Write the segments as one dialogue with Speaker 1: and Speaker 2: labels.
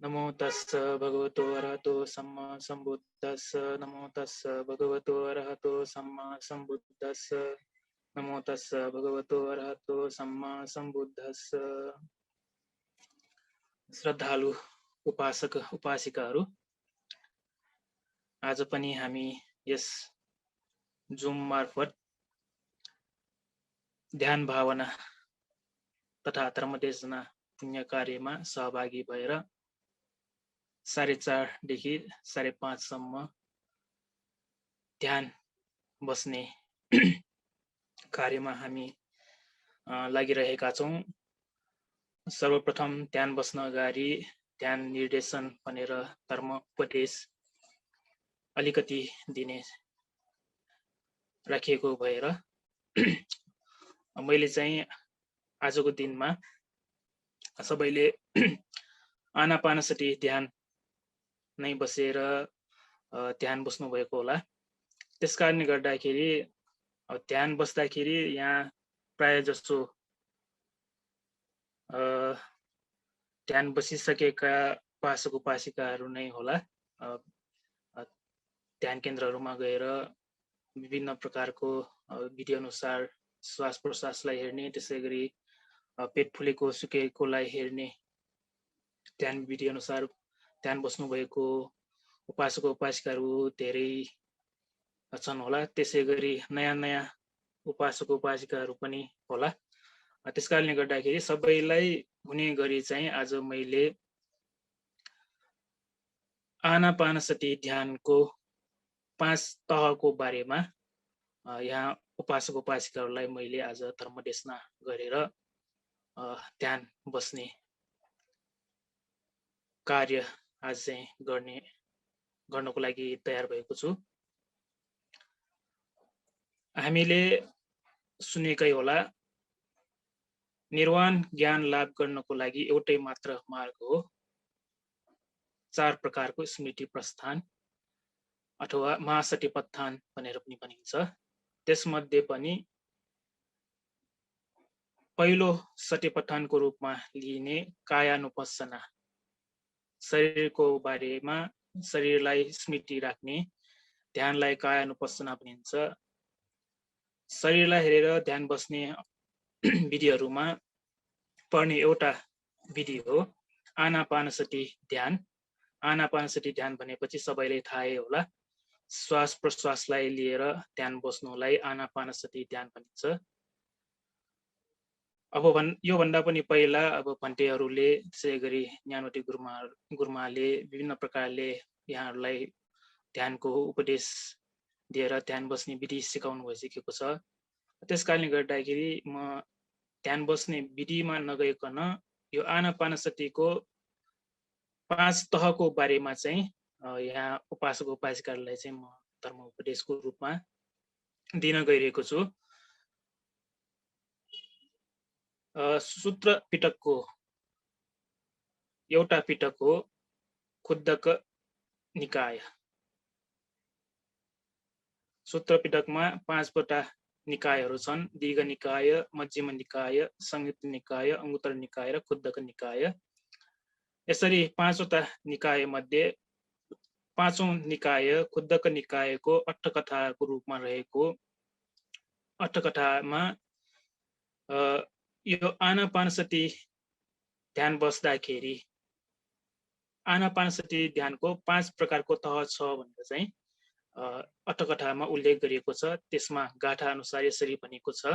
Speaker 1: नमो तस्स भगवतो अरहतो सम्मा सम्बुद्धस्स नमो तस्स भगवतो अरहतो सम्मा सम्बुद्धस्स नमो तस्स भगवतो अरहतो सम्मा सम्बुद्धस्स। श्रद्धालु उपासक उपासिकाहरू, आज पनि हामी यस जुम मार्फत ध्यान भावना तथा धर्मदेशना पुण्य कार्यमा सहभागी भएर 4:30 देखि 5:30 सम्म ध्यान बस्ने कार्यमा हामी लागिरहेका छौं। सर्वप्रथम ध्यान बस्न अगाडि ध्यान निर्देशन भनेर धर्म उपदेश अलिकति दिने राखिएको भएर मैले चाहिँ आजको दिनमा सबैले आनापानसति ध्यान नै बसेर ध्यान बस्नु भएको होला। त्यसकारणले गर्दाखेरि ध्यान बस्दाखेरि यहाँ प्राय जसो ध्यान बसिसकेका उपासक उपासिकाहरू नै होला। ध्यान केन्द्रहरूमा गएर विभिन्न प्रकारको विधि अनुसार श्वास प्रश्वासलाई हेर्ने, त्यसै गरी पेट फुलेको सुकेकोलाई हेर्ने ध्यान विधि अनुसार ध्यान बस्नु भएको उपासक उपासिकाहरू धेरै छन् होला। त्यसै गरी नयाँ नयाँ उपासक उपासिकाहरू पनि होला। त्यसकारणले गर्दाखेरि सबैलाई हुने गरी चाहिँ आज मैले आनापानसति ध्यानको 5 तहको बारेमा यहाँ उपासक उपासिकाहरूलाई मैले आज धर्मदेशना गरेर ध्यान बस्ने कार्य आज चाहिँ गर्नको लागि तयार भएको छु। हामीले सुनेकै होला, निर्वाण ज्ञान लाभ गर्नको लागि एउटै मात्र मार्ग हो 4 प्रकारको स्मृति प्रस्थान अथवा महासतिपत्थान भनेर पनि भनिन्छ। त्यसमध्ये पनि पहिलो सतिपत्थानको रूपमा लिइने कायानुपस्सना, शरीरको बारेमा शरीरलाई स्मृति राख्ने ध्यानलाई कायानुपस्सना भनिन्छ। शरीरलाई हेरेर ध्यान बस्ने विधिहरूमा पर्ने एउटा विधि हो आनापानसति ध्यान। आनापानसति ध्यान भनेपछि सबैलाई थाहै होला, श्वास प्रश्वासलाई लिएर ध्यान बस्नुलाई आनापानसति ध्यान भनिन्छ। अब यो भन्दा पनि पहिला अब भन्टेहरूले त्यसै गरी ज्ञानवती गुरुमाले विभिन्न प्रकारले यहाँहरूलाई ध्यानको उपदेश दिएर ध्यान बस्ने विधि सिकाउनु भइसकेको छ। त्यसकारणले गर्दाखेरि म ध्यान बस्ने विधिमा नगइकन यो आनापानसतिको 5 तहको बारेमा चाहिँ यहाँ उपासक उपासिकाहरूलाई चाहिँ म धर्म उपदेशको रूपमा दिन गइरहेको छु। सूत्र पिटकको एउटा पिटक हो खुद्दक निकाय। सूत्र पिटकमा 5 वटा निकायहरू छन्, दीर्घ निकाय, मध्यम निकाय, संयुक्त निकाय, अंगुत्तर निकाय र खुद्दक निकाय। यसरी 5 वटा निकाय मध्ये 5औं निकाय खुद्दक निकायको अट्ठकथाको रूपमा रहेको अट्ठकथामा यो आनापानसति ध्यान बस्दाखेरि आनापानसति ध्यानको 5 प्रकारको तह छ भनेर चाहिँ अट्ठकथामा उल्लेख गरिएको छ। त्यसमा गाथा अनुसार यसरी भनेको छ,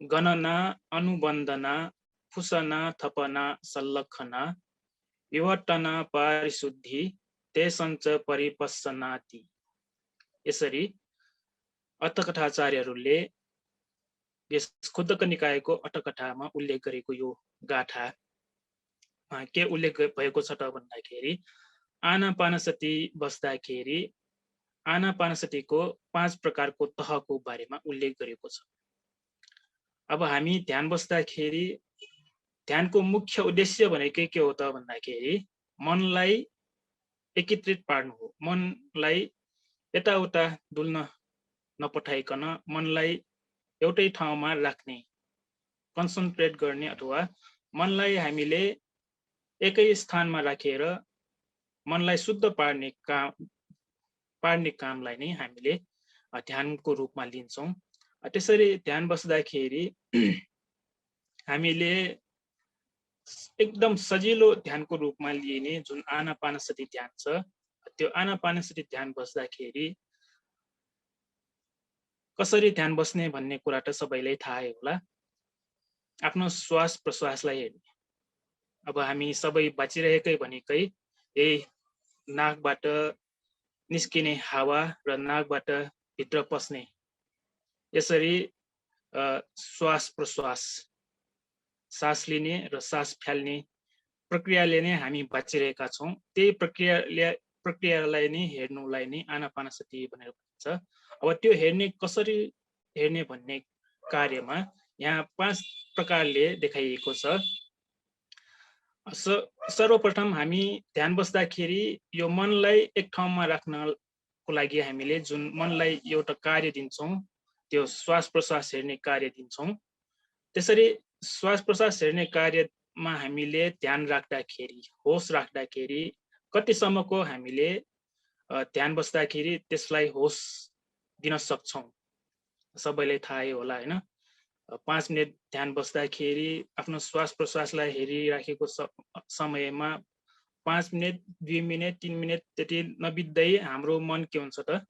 Speaker 1: गणना, अनुबन्धना, फुसना, थपना, सल्लखना, विवर्तना, पारिशुद्धि, तेसञ्च परिपस्सनाति। यसरी अट्ठकथाचार्यहरूले यस खुद्दक निकायको अट्ठकथामा उल्लेख गरेको यो गाथा के उल्लेख भएको छ त भन्दाखेरि आनापानसति बस्दाखेरि आनापानसतिको 5 प्रकारको तहको बारेमा उल्लेख गरेको छ। अब हामी ध्यान बस्दाखेरि ध्यानको मुख्य उद्देश्य भनेकै के हो त भन्दाखेरि मनलाई एकीकृत पार्नु हो। मनलाई यताउता डुल्न नपठाइकन मनलाई एउटै ठाउँमा राख्ने, कन्सन्ट्रेट गर्ने अथवा मनलाई हामीले एकै स्थानमा राखेर मनलाई शुद्ध पार्ने कामलाई नै हामीले ध्यानको रूपमा लिन्छौँ। त्यसरी ध्यान बस्दाखेरि हामीले एकदम सजिलो ध्यानको रूपमा लिइने जुन आनापानसती ध्यान छ, त्यो आनापानसती ध्यान बस्दाखेरि कसरी ध्यान बस्ने भन्ने कुरा त सबैलाई थाहै होला। आफ्नो श्वास प्रश्वासलाई हेर्ने। अब हामी सबै बाँचिरहेकै भनेकै यही नाकबाट निस्किने हावा र नाकबाट भित्र पस्ने यसरी श्वास प्रश्वास, सास लिने र सास फ्याल्ने प्रक्रियाले नै हामी बाँचिरहेका छौँ। त्यही प्रक्रियालाई नै हेर्नुलाई नै आनापानसती भनेर भनिन्छ। अब त्यो कसरी हेर्ने भन्ने कार्यमा यहाँ 5 प्रकारले देखाइएको छ। सर्वप्रथम हामी ध्यान बस्दाखेरि यो मनलाई एक ठाउँमा राख्नको लागि हामीले जुन मनलाई एउटा कार्य दिन्छौँ, त्यो श्वास प्रश्वास हेर्ने कार्य दिन्छौँ। त्यसरी श्वास प्रश्वास हेर्ने कार्यमा हामीले ध्यान राख्दाखेरि, होस राख्दाखेरि कतिसम्मको हामीले ध्यान बस्दाखेरि त्यसलाई होस दिन सक्छौँ सबैलाई थाहै होला हैन। 5 मिनेट ध्यान बस्दाखेरि आफ्नो श्वास प्रश्वासलाई हेरिराखेको समयमा 5 मिनेट, 2 मिनेट, 3 मिनेट त्यति नबित्दै हाम्रो मन के हुन्छ त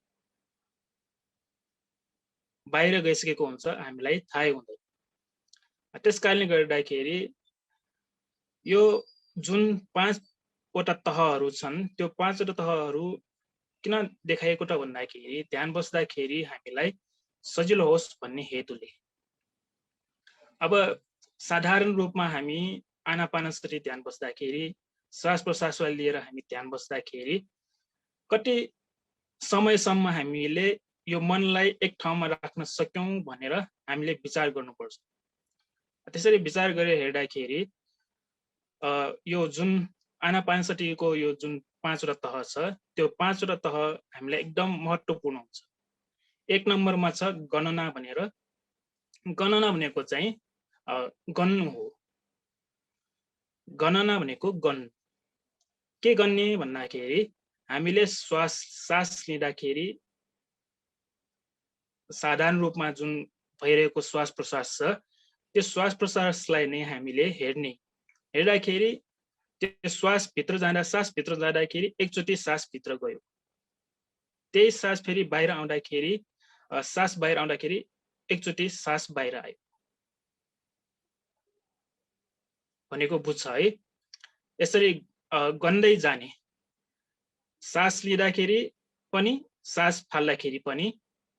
Speaker 1: बाहिर गइसकेको हुन्छ, हामीलाई थाहै हुँदैन। त्यसकारणले गर्दाखेरि यो जुन 5 वटा तहहरू छन्, त्यो 5 वटा तहहरू किन देखाइएको त भन्दाखेरि ध्यान बस्दाखेरि हामीलाई सजिलो होस् भन्ने हेतुले। अब साधारण रूपमा हामी आनापानसती ध्यान बस्दाखेरि श्वास प्रश्वासलाई लिएर हामी ध्यान बस्दाखेरि कति समयसम्म हामीले यो मनलाई एक ठाउँमा राख्न सक्यौं भनेर हामीले विचार गर्नुपर्छ। त्यसरी विचार गरेर हेर्दाखेरि यो जुन आनापानसतीको यो जुन 5 वटा तह छ, त्यो 5 वटा तह हामीलाई एकदम महत्त्वपूर्ण हुन्छ। 1 नम्बरमा छ गणना भनेर। गणना भनेको चाहिँ गन्नु हो। गणना भनेको गन्नु। के गर्ने भन्दाखेरि हामीले सास लिँदाखेरि साधारण रूपमा जुन भइरहेको श्वास प्रश्वास छ, त्यो श्वास प्रश्वासलाई नै हामीले हेर्दाखेरि त्यो सास भित्र जाँदाखेरि एकचोटि सास भित्र गयो, त्यही सास फेरि बाहिर आउँदाखेरि एकचोटि सास बाहिर आयो भनेको बुझ्छ है। यसरी गन्दै जाने, सास लिँदाखेरि पनि सास फाल्दाखेरि पनि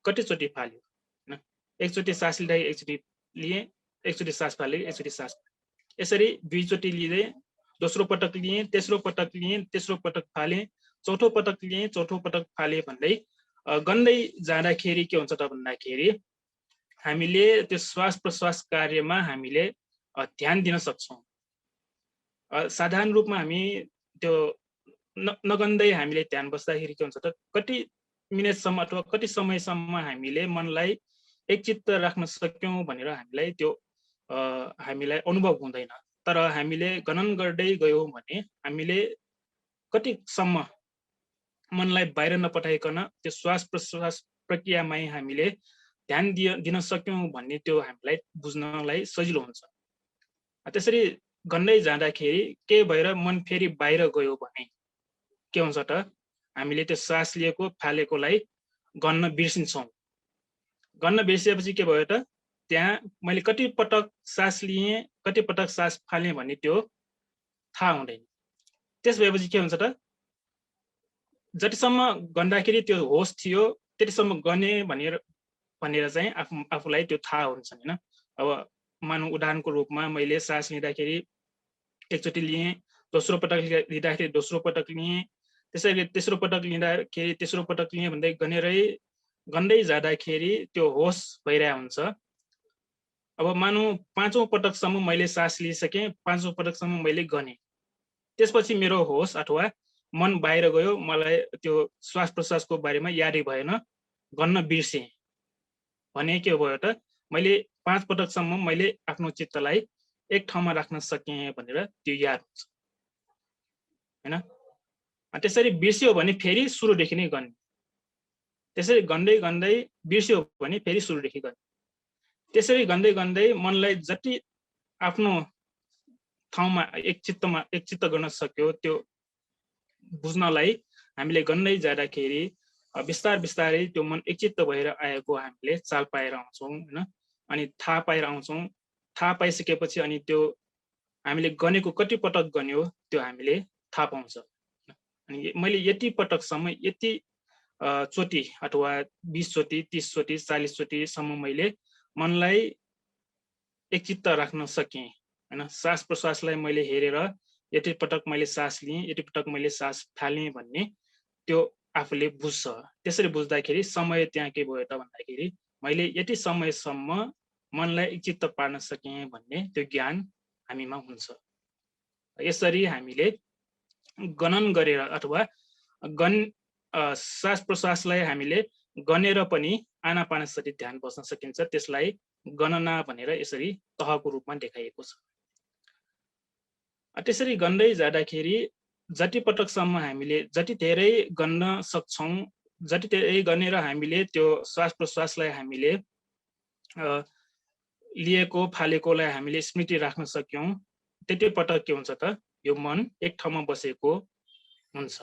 Speaker 1: कतिचोटि फाल्यो हैन। एकचोटि सास लिँदाखेरि एकचोटि लिए, एकचोटि सास फाले, एकचोटि सास, यसरी 2 चोटि लिँदै दोस्रो पटक लिए, तेस्रो पटक लिए, तेस्रो पटक फाले, चौथो पटक लिए, चौथो पटक फाले भन्दै गन्दै जाँदाखेरि के हुन्छ त भन्दाखेरि हामीले त्यो श्वास प्रश्वास कार्यमा हामीले ध्यान दिन सक्छौं। साधारण रूपमा हामी त्यो नगन्दै हामीले ध्यान बस्दाखेरि के हुन्छ त कति मिनेटसम्म अथवा कति समयसम्म हामीले मनलाई एकचित्त राख्न सक्यौं भनेर हामीलाई अनुभव हुँदैन। तर हामीले गणन गर्दै गयौं भने हामीले कतिसम्म मनलाई बाहिर नपठाइकन त्यो श्वास प्रश्वास प्रक्रियामै हामीले ध्यान दिन सक्यौं भन्ने त्यो हामीलाई बुझ्नलाई सजिलो हुन्छ। त्यसरी गन्दै जाँदाखेरि के भएर मन फेरि बाहिर गयो भने के हुन्छ त हामीले त्यो सास लिएको फालेकोलाई गन्न बिर्सिन्छौं। गन्न बिर्सिएपछि के भयो त त्यहाँ मैले कति पटक सास लिए, कति पटक सास फालेँ भन्ने त्यो थाहा हुँदैन। त्यस भएपछि के हुन्छ त जतिसम्म गन्दाखेरि त्यो होस थियो त्यतिसम्म गने भनेर चाहिँ आफूलाई त्यो थाहा हुन्छ हैन। अब मानौ उदाहरणको रूपमा मैले सास लिँदाखेरि एकचोटि लिए, दोस्रो पटक लिँदाखेरि दोस्रो पटक लिए, त्यसैले तेस्रो पटक लिँदाखेरि तेस्रो पटक लिए भन्दै गन्दै जाँदाखेरि त्यो होस भइरहेको हुन्छ। अब मानौ 5औं पटकसम्म मैले सास लिइसकेँ, 5औं पटकसम्म मैले गने, त्यसपछि मेरो होस अथवा मन बाहिर गयो, मलाई त्यो श्वास प्रश्वासको बारेमा यादै भएन, गन्न बिर्सेँ भने के भयो त मैले 5 पटकसम्म मैले आफ्नो चित्तलाई एक ठाउँमा राख्न सकेँ भनेर त्यो याद हुन्छ। हैन। त्यसरी बिर्सियो भने फेरि सुरुदेखि नै गर्ने, त्यसरी गन्दै गन्दै बिर्सियो भने फेरि सुरुदेखि गर्ने, त्यसरी गन्दै गन्दै मनलाई जति आफ्नो ठाउँमा एकचित्त गर्न सक्यो त्यो बुझ्नलाई हामीले गन्दै जाँदाखेरि बिस्तारै त्यो मन एकचित्त भएर आएको हामीले चाल पाएर आउँछौँ हैन। अनि थाहा पाएर आउँछौँ, थाहा पाइसकेपछि अनि त्यो हामीले गनेको कति पटक गन्यो त्यो हामीले थाहा पाउँछ। अनि मैले यति पटकसम्म यति चोटि अथवा 20 चोटि 30 चोटि 40 चोटिसम्म मैले मनलाई एकचित्त राख्न सकेँ हैन। सास प्रश्वासलाई मैले हेरेर यति पटक मैले सास लिएँ, यति पटक मैले सास फालेँ भन्ने त्यो आफूले बुझ्छ। त्यसरी बुझ्दाखेरि समय त्यहाँ के भयो त भन्दाखेरि मैले यति समयसम्म मनलाई एकचित्त पार्न सकेँ भन्ने त्यो ज्ञान हामीमा हुन्छ। यसरी हामीले गणन गरेर अथवा सास प्रश्वासलाई हामीले गनेर पनि आनापानसति ध्यान बस्न सकिन्छ। त्यसलाई गणना भनेर यसरी तहको रूपमा देखाइएको छ। त्यसरी गन्दै जाँदाखेरि जति पटकसम्म हामीले जति धेरै गन्न सक्छौँ, जति धेरै गनेर हामीले त्यो श्वास प्रश्वासलाई हामीले लिएको फालेकोलाई हामीले स्मृति राख्न सक्यौँ, त्यति पटक के हुन्छ त यो मन एक ठाउँमा बसेको हुन्छ।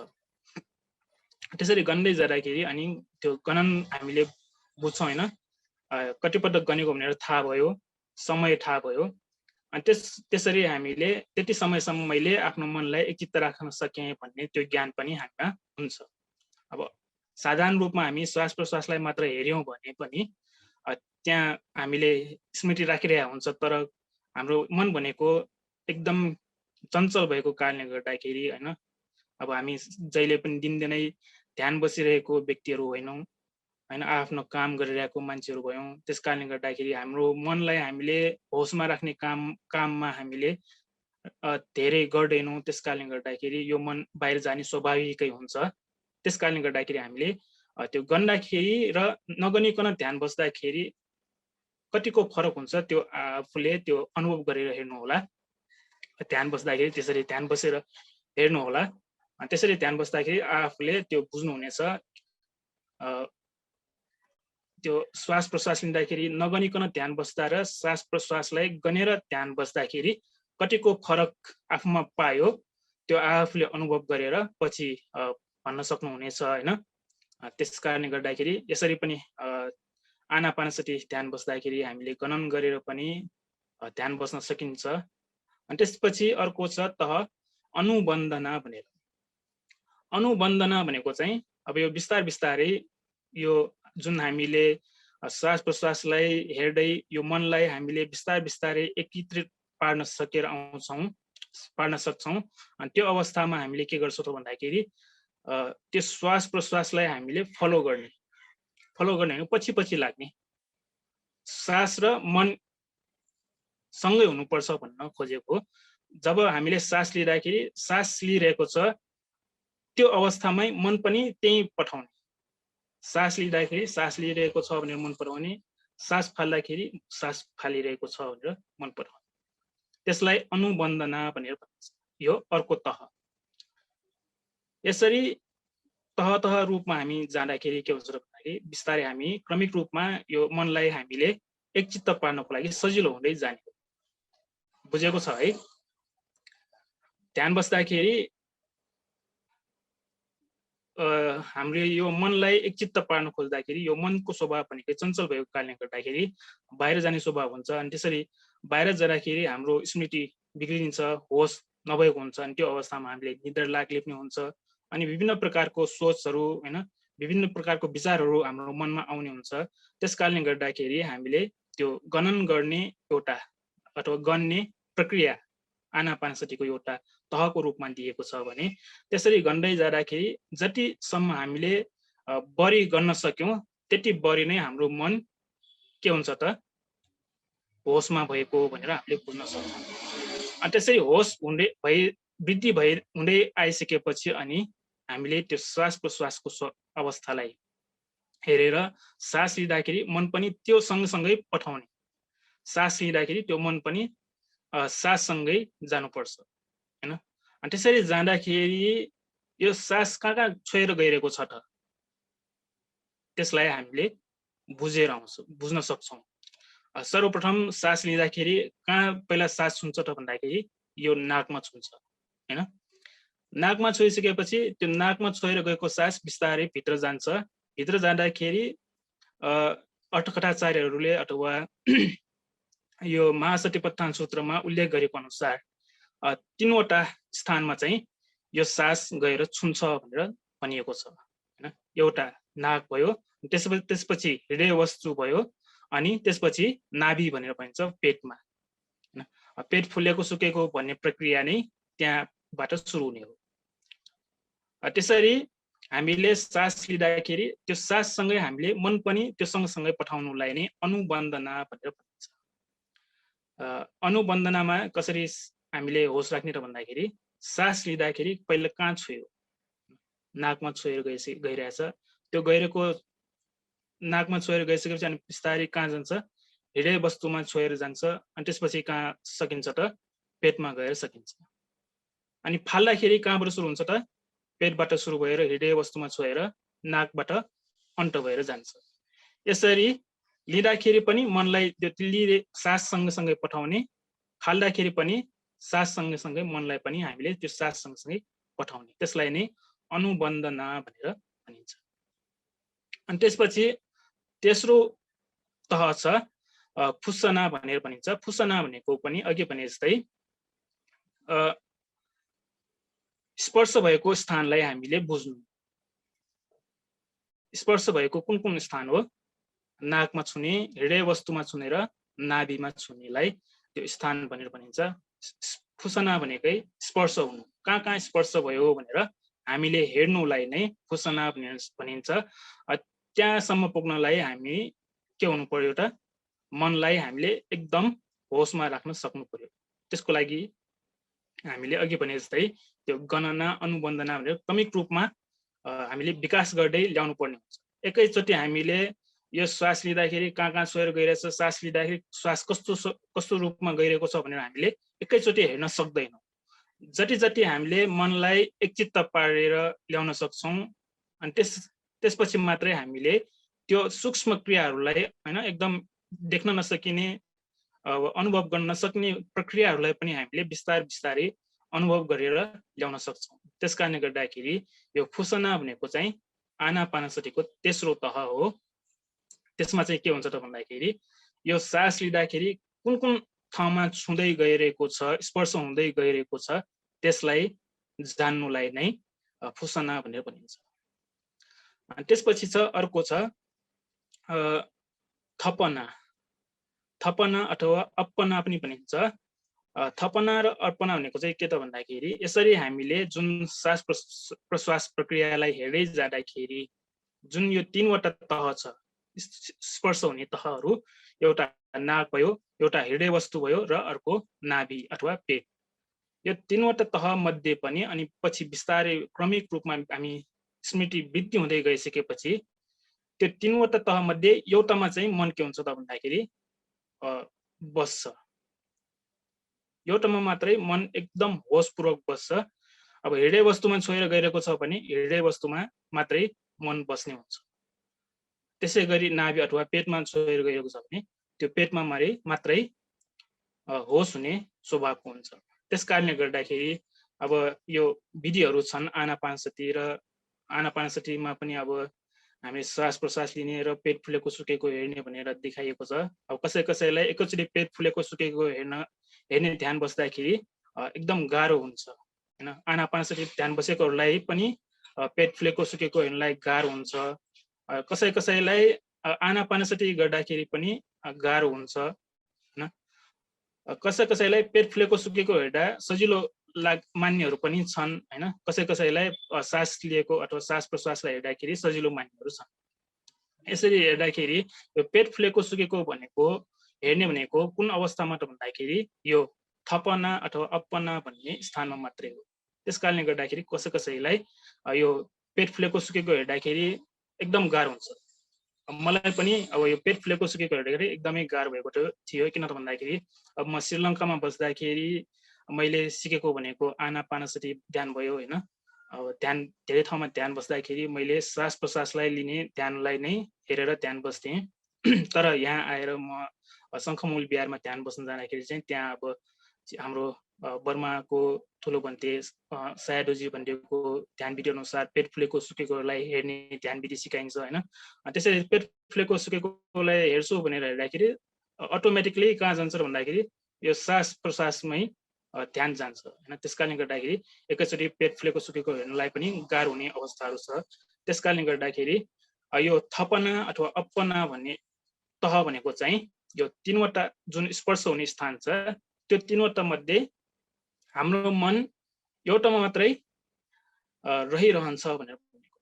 Speaker 1: त्यसरी गन्दै जाँदाखेरि अनि त्यो गणन हामीले बुझ्छौँ हैन, कति पटक गनेको भनेर थाहा भयो, समय थाहा भयो। अनि त्यसरी हामीले त्यति समयसम्म मैले आफ्नो मनलाई एकचित्त राख्न सकेँ भन्ने त्यो ज्ञान पनि हामीमा हुन्छ। अब साधारण रूपमा हामी श्वास प्रश्वासलाई मात्र हेर्यौँ भने पनि त्यहाँ हामीले स्मृति राखिरहेको हुन्छ, तर हाम्रो मन भनेको एकदम चञ्चल भएको कारणले गर्दाखेरि हैन, अब हामी जहिले पनि दिनदिनै ध्यान बसिरहेको व्यक्तिहरू होइनौँ हैन, आफ्नो काम गरिरहेको मान्छेहरू भयौँ। त्यस कारणले गर्दाखेरि हाम्रो मनलाई हामीले होसमा राख्ने काममा हामीले धेरै गर्दैनौँ। त्यस कारणले गर्दाखेरि यो मन बाहिर जाने स्वाभाविकै हुन्छ। त्यस कारणले गर्दाखेरि हामीले त्यो गन्दाखेरि र नगनिकन ध्यान बस्दाखेरि कतिको फरक हुन्छ त्यो आफूले त्यो अनुभव गरेर हेर्नु होला। ध्यान बस्दाखेरि त्यसरी ध्यान बसेर हेर्नु होला। त्यसरी ध्यान बस्दाखेरि आफूले त्यो बुझ्नुहुनेछ त्यो श्वास प्रश्वास लिँदाखेरि नगनिकन ध्यान बस्दा र श्वास प्रश्वासलाई गनेर ध्यान बस्दाखेरि कतिको फरक आफूमा पायो त्यो आफूले अनुभव गरेर पछि भन्न सक्नुहुनेछ हैन। त्यस कारणले गर्दाखेरि यसरी पनि आनापानसति ध्यान बस्दाखेरि हामीले गणन गरेर पनि ध्यान बस्न सकिन्छ। अनि त्यसपछि अर्को छ तह अनुबन्धना भनेर। अनुबन्धना भनेको चाहिँ अब यो बिस्तारै यो जुन हामीले श्वास प्रश्वासलाई हेर्दै यो मनलाई हामीले बिस्तारै एकीकृत पार्न सक्छौँ। अनि त्यो अवस्थामा हामीले के गर्छौँ त भन्दाखेरि त्यो श्वास प्रश्वासलाई हामीले फलो गर्ने होइन, पछि लाग्ने। सास र मन सँगै हुनुपर्छ भन्न खोजेको। जब हामीले सास लिँदाखेरि सास लिइरहेको छ त्यो अवस्थामै मन पनि त्यही पठाउने। सास लिँदाखेरि सास लिइरहेको छ भनेर मन पराउने, सास फाल्दाखेरि सास फालिरहेको छ भनेर मन पराउने। त्यसलाई अनुबन्धना भनेर भनिन्छ। यो अर्को तह। यसरी तह रूपमा हामी जाँदाखेरि के हुन्छ भन्दाखेरि बिस्तारै हामी क्रमिक रूपमा यो मनलाई हामीले एकचित्त पार्नको लागि सजिलो हुँदै जाने। बुझेको छ है? ध्यान बस्दाखेरि हाम्रो यो मनलाई एकचित्त पार्न खोज्दाखेरि यो मनको स्वभाव भनेको चञ्चल भएको कारणले गर्दाखेरि बाहिर जाने स्वभाव हुन्छ। अनि त्यसरी बाहिर जाँदाखेरि हाम्रो स्मृति बिग्रिन्छ, होस नभएको हुन्छ। अनि त्यो अवस्थामा हामीले निद्रा लाग्ने पनि हुन्छ। अनि विभिन्न प्रकारको सोचहरू हैन, विभिन्न प्रकारको विचारहरू हाम्रो मनमा आउने हुन्छ। त्यस कारणले गर्दाखेरि हामीले त्यो गणन गर्ने एउटा अथवा गन्ने प्रक्रिया आनापानसतिको एउटा तहको रूपमा दिएको छ भने त्यसरी गन्दै जाँदाखेरि जतिसम्म हामीले बढी गर्न सक्यौँ त्यति बढी नै हाम्रो मन के हुन्छ त होसमा भएको भनेर हामीले बुझ्न सक्छौँ। अनि त्यसरी होस वृद्धि हुँदै आइसकेपछि अनि हामीले त्यो श्वास प्रश्वासको अवस्थालाई हेरेर सास लिँदाखेरि मन पनि त्यो सँगसँगै पठाउने। सास लिँदाखेरि त्यो मन पनि साससँगै जानुपर्छ हैन। अनि त्यसरी जाँदाखेरि यो सास कहाँ छोएर गइरहेको छ त, त्यसलाई हामीले बुझ्न सक्छौँ। सर्वप्रथम सास लिँदाखेरि कहाँ पहिला सास छुन्छ त भन्दाखेरि यो नाकमा छुन्छ हैन। नाकमा छोइसकेपछि त्यो नाकमा छोएर गएको सास बिस्तारै भित्र जान्छ। भित्र जाँदाखेरि अर्थकथाचार्यहरूले अथवा यो महासतिपत्थान सूत्रमा उल्लेख गरेको अनुसार 3वटा स्थानमा चाहिँ यो सास गएर छुन्छ भनेर भनिएको छ हैन। एउटा नाक भयो, त्यसपछि हृदय वस्तु भयो, अनि त्यसपछि नाभि भनेर भनिन्छ पेटमा हैन। पेट फुलेको सुकेको भन्ने प्रक्रिया नै त्यहाँबाट सुरु हुने हो। त्यसरी हामीले सास लिँदाखेरि त्यो साससँगै हामीले मन पनि त्यो सँगसँगै पठाउनुलाई नै अनुबन्धना भनेर भनिन्छ। अनुबन्धनामा कसरी हामीले होस राख्ने त भन्दाखेरि सास लिँदाखेरि पहिला कहाँ छोयो, नाकमा छोएर गइरहेछ, त्यो गइरहेको नाकमा छोएर गइसकेपछि अनि बिस्तारै कहाँ जान्छ, हृदय वस्तुमा छोएर जान्छ, अनि त्यसपछि कहाँ सकिन्छ त, पेटमा गएर सकिन्छ। अनि फाल्दाखेरि कहाँबाट सुरु हुन्छ त, पेटबाट सुरु भएर हृदय वस्तुमा छोएर नाकबाट अन्त भएर जान्छ। यसरी लिँदाखेरि पनि मनलाई त्यो सास सँगसँगै पठाउने, फाल्दाखेरि पनि सास सँगसँगै मनलाई पनि हामीले त्यो सास सँगसँगै पठाउने, त्यसलाई नै अनुबन्धना भनेर भनिन्छ। अनि त्यसपछि तेस्रो तह छ फुस्सना भनेर भनिन्छ। फुस्सना भनेको पनि अघि भने जस्तै स्पर्श भएको स्थानलाई हामीले बुझ्नु। स्पर्श भएको कुन कुन स्थान हो, नाकमा छुने, हृदय वस्तुमा छुने र नाभिमा छुनेलाई त्यो स्थान भनेर भनिन्छ। फुस्सना भनेकै स्पर्श हुनु, कहाँ कहाँ स्पर्श भयो भनेर हामीले हेर्नुलाई नै फुस्सना भनिन्छ। त्यहाँसम्म पुग्नलाई हामी के हुनु पर्यो त, मनलाई हामीले एकदम होसमा राख्न सक्नु पर्यो। त्यसको लागि हामीले अघि भने जस्तै त्यो गणना अनुबन्धना भनेर क्रमिक रूपमा हामीले विकास गर्दै ल्याउनु पर्ने हुन्छ। एकैचोटि हामीले यो श्वास लिँदाखेरि कहाँ कहाँ छोएर गइरहेछ, सास लिँदाखेरि श्वास कस्तो रूपमा गइरहेको छ भनेर हामीले एकैचोटि हेर्न सक्दैनौँ। जति जति हामीले मनलाई एकचित्त पारेर ल्याउन सक्छौँ, अनि त्यसपछि मात्रै हामीले त्यो सूक्ष्म क्रियाहरूलाई हैन, एकदम देख्न नसकिने, अनुभव गर्न नसक्ने प्रक्रियाहरूलाई पनि हामीले बिस्तारै अनुभव गरेर ल्याउन सक्छौँ। त्यसकारणले गर्दाखेरि यो फुस्सना भनेको चाहिँ आनापानसतीको तेस्रो तह हो। त्यसमा चाहिँ के हुन्छ त भन्दाखेरि यो सास लिँदाखेरि कुन कुन ठाउँमा छुँदै गइरहेको छ, स्पर्श हुँदै गइरहेको छ, त्यसलाई जान्नुलाई नै फुस्सना भनेर भनिन्छ। त्यसपछि छ अर्को छ थपना। थपना अथवा अप्पना पनि भनिन्छ। थपना र अर्पणा भनेको चाहिँ के त भन्दाखेरि यसरी हामीले जुन सास प्रश्वास प्रक्रियालाई हेर्दै जाँदाखेरि जुन यो 3वटा तह छ स्पर्श हुने तहहरू, एउटा नाक भयो, एउटा हृदय वस्तु भयो र अर्को नाभि अथवा पेट। यो 3वटा तह मध्ये पनि अनि पछि बिस्तारै क्रमिक रूपमा हामी स्मृति वृद्धि हुँदै गइसकेपछि त्यो 3वटा तह मध्ये एउटामा चाहिँ मन के हुन्छ त भन्दाखेरि बस्छ। एउटामा मात्रै मन एकदम होसपूर्वक बस्छ। अब हृदय वस्तुमा छोएर गइरहेको छ भने हृदय वस्तुमा मात्रै मन बस्ने हुन्छ। त्यसै गरी नाभि अथवा पेटमा छोएर गइरहेको छ भने त्यो पेटमा मात्रै होस हुने स्वभावको हुन्छ। त्यसकारणले गर्दाखेरि अब यो विधिहरू छन् आनापानसती, र आनापानसतीमा पनि अब हामी श्वास प्रश्वास लिने र पेट फुलेको सुकेको हेर्ने भनेर देखाइएको छ। अब कसैलाई एकैचोटि पेट फुलेको सुकेको हेर्ने ध्यान बस्दाखेरि एकदम गाह्रो हुन्छ हैन। आनापानसती ध्यान बसेकोहरूलाई पनि पेट फुलेको सुकेको हेर्नलाई गाह्रो हुन्छ। कसैलाई आनापानसती गर्दाखेरि पनि गाह्रो हुन्छ हैन। कसैलाई पेट फुलेको सुकेको हेर्दा सजिलो मान्नेहरू पनि छन् हैन। कसैलाई सास लिएको अथवा सास प्रश्वासलाई हेर्दाखेरि सजिलो मान्नेहरू छन्। यसरी हेर्दाखेरि यो पेट फुलेको सुकेको हेर्ने भनेको कुन अवस्थामा त भन्दाखेरि यो थपना अथवा अप्पना भन्ने स्थानमा मात्रै हो। त्यसकारणले गर्दाखेरि कसैलाई यो पेट फुलेको सुकेको हेर्दाखेरि एकदम गाह्रो हुन्छ। मलाई पनि अब यो पेट फुलेको सुकेको हेर्दाखेरि एकदमै गाह्रो भएको थियो। किन त भन्दाखेरि अब म श्रीलङ्कामा बस्दाखेरि मैले सिकेको भनेको आनापानसति ध्यान भयो होइन। अब ध्यान धेरै ठाउँमा ध्यान बस्दाखेरि मैले श्वास प्रश्वासलाई लिने ध्यानलाई नै हेरेर ध्यान बस्थेँ। तर यहाँ आएर म शङ्खमूल बिहारमा ध्यान बस्न जाँदाखेरि चाहिँ त्यहाँ अब हाम्रो बर्माको ठुलो भन्ते सयाडोजी भन्नेको ध्यान विधि अनुसार पेट फुलेको सुकेकोलाई हेर्ने ध्यान विधि सिकाइन्छ होइन। त्यसरी पेट फुलेको सुकेकोलाई हेर्छु भनेर हेर्दाखेरि अटोमेटिकली कहाँ जान्छ भन्दाखेरि यो श्वास प्रश्वासमै ध्यान जान्छ होइन। त्यस कारणले गर्दाखेरि एकैचोटि पेट फुलेको सुकेको हेर्नुलाई पनि गाह्रो हुने अवस्थाहरू छ। त्यस कारणले गर्दाखेरि यो थपना अथवा अपना भन्ने तह भनेको चाहिँ यो 3वटा जुन स्पर्श हुने स्थान छ त्यो 3वटा मध्ये हाम्रो मन एउटामा मात्रै रहिरहन्छ भनेर भनेको।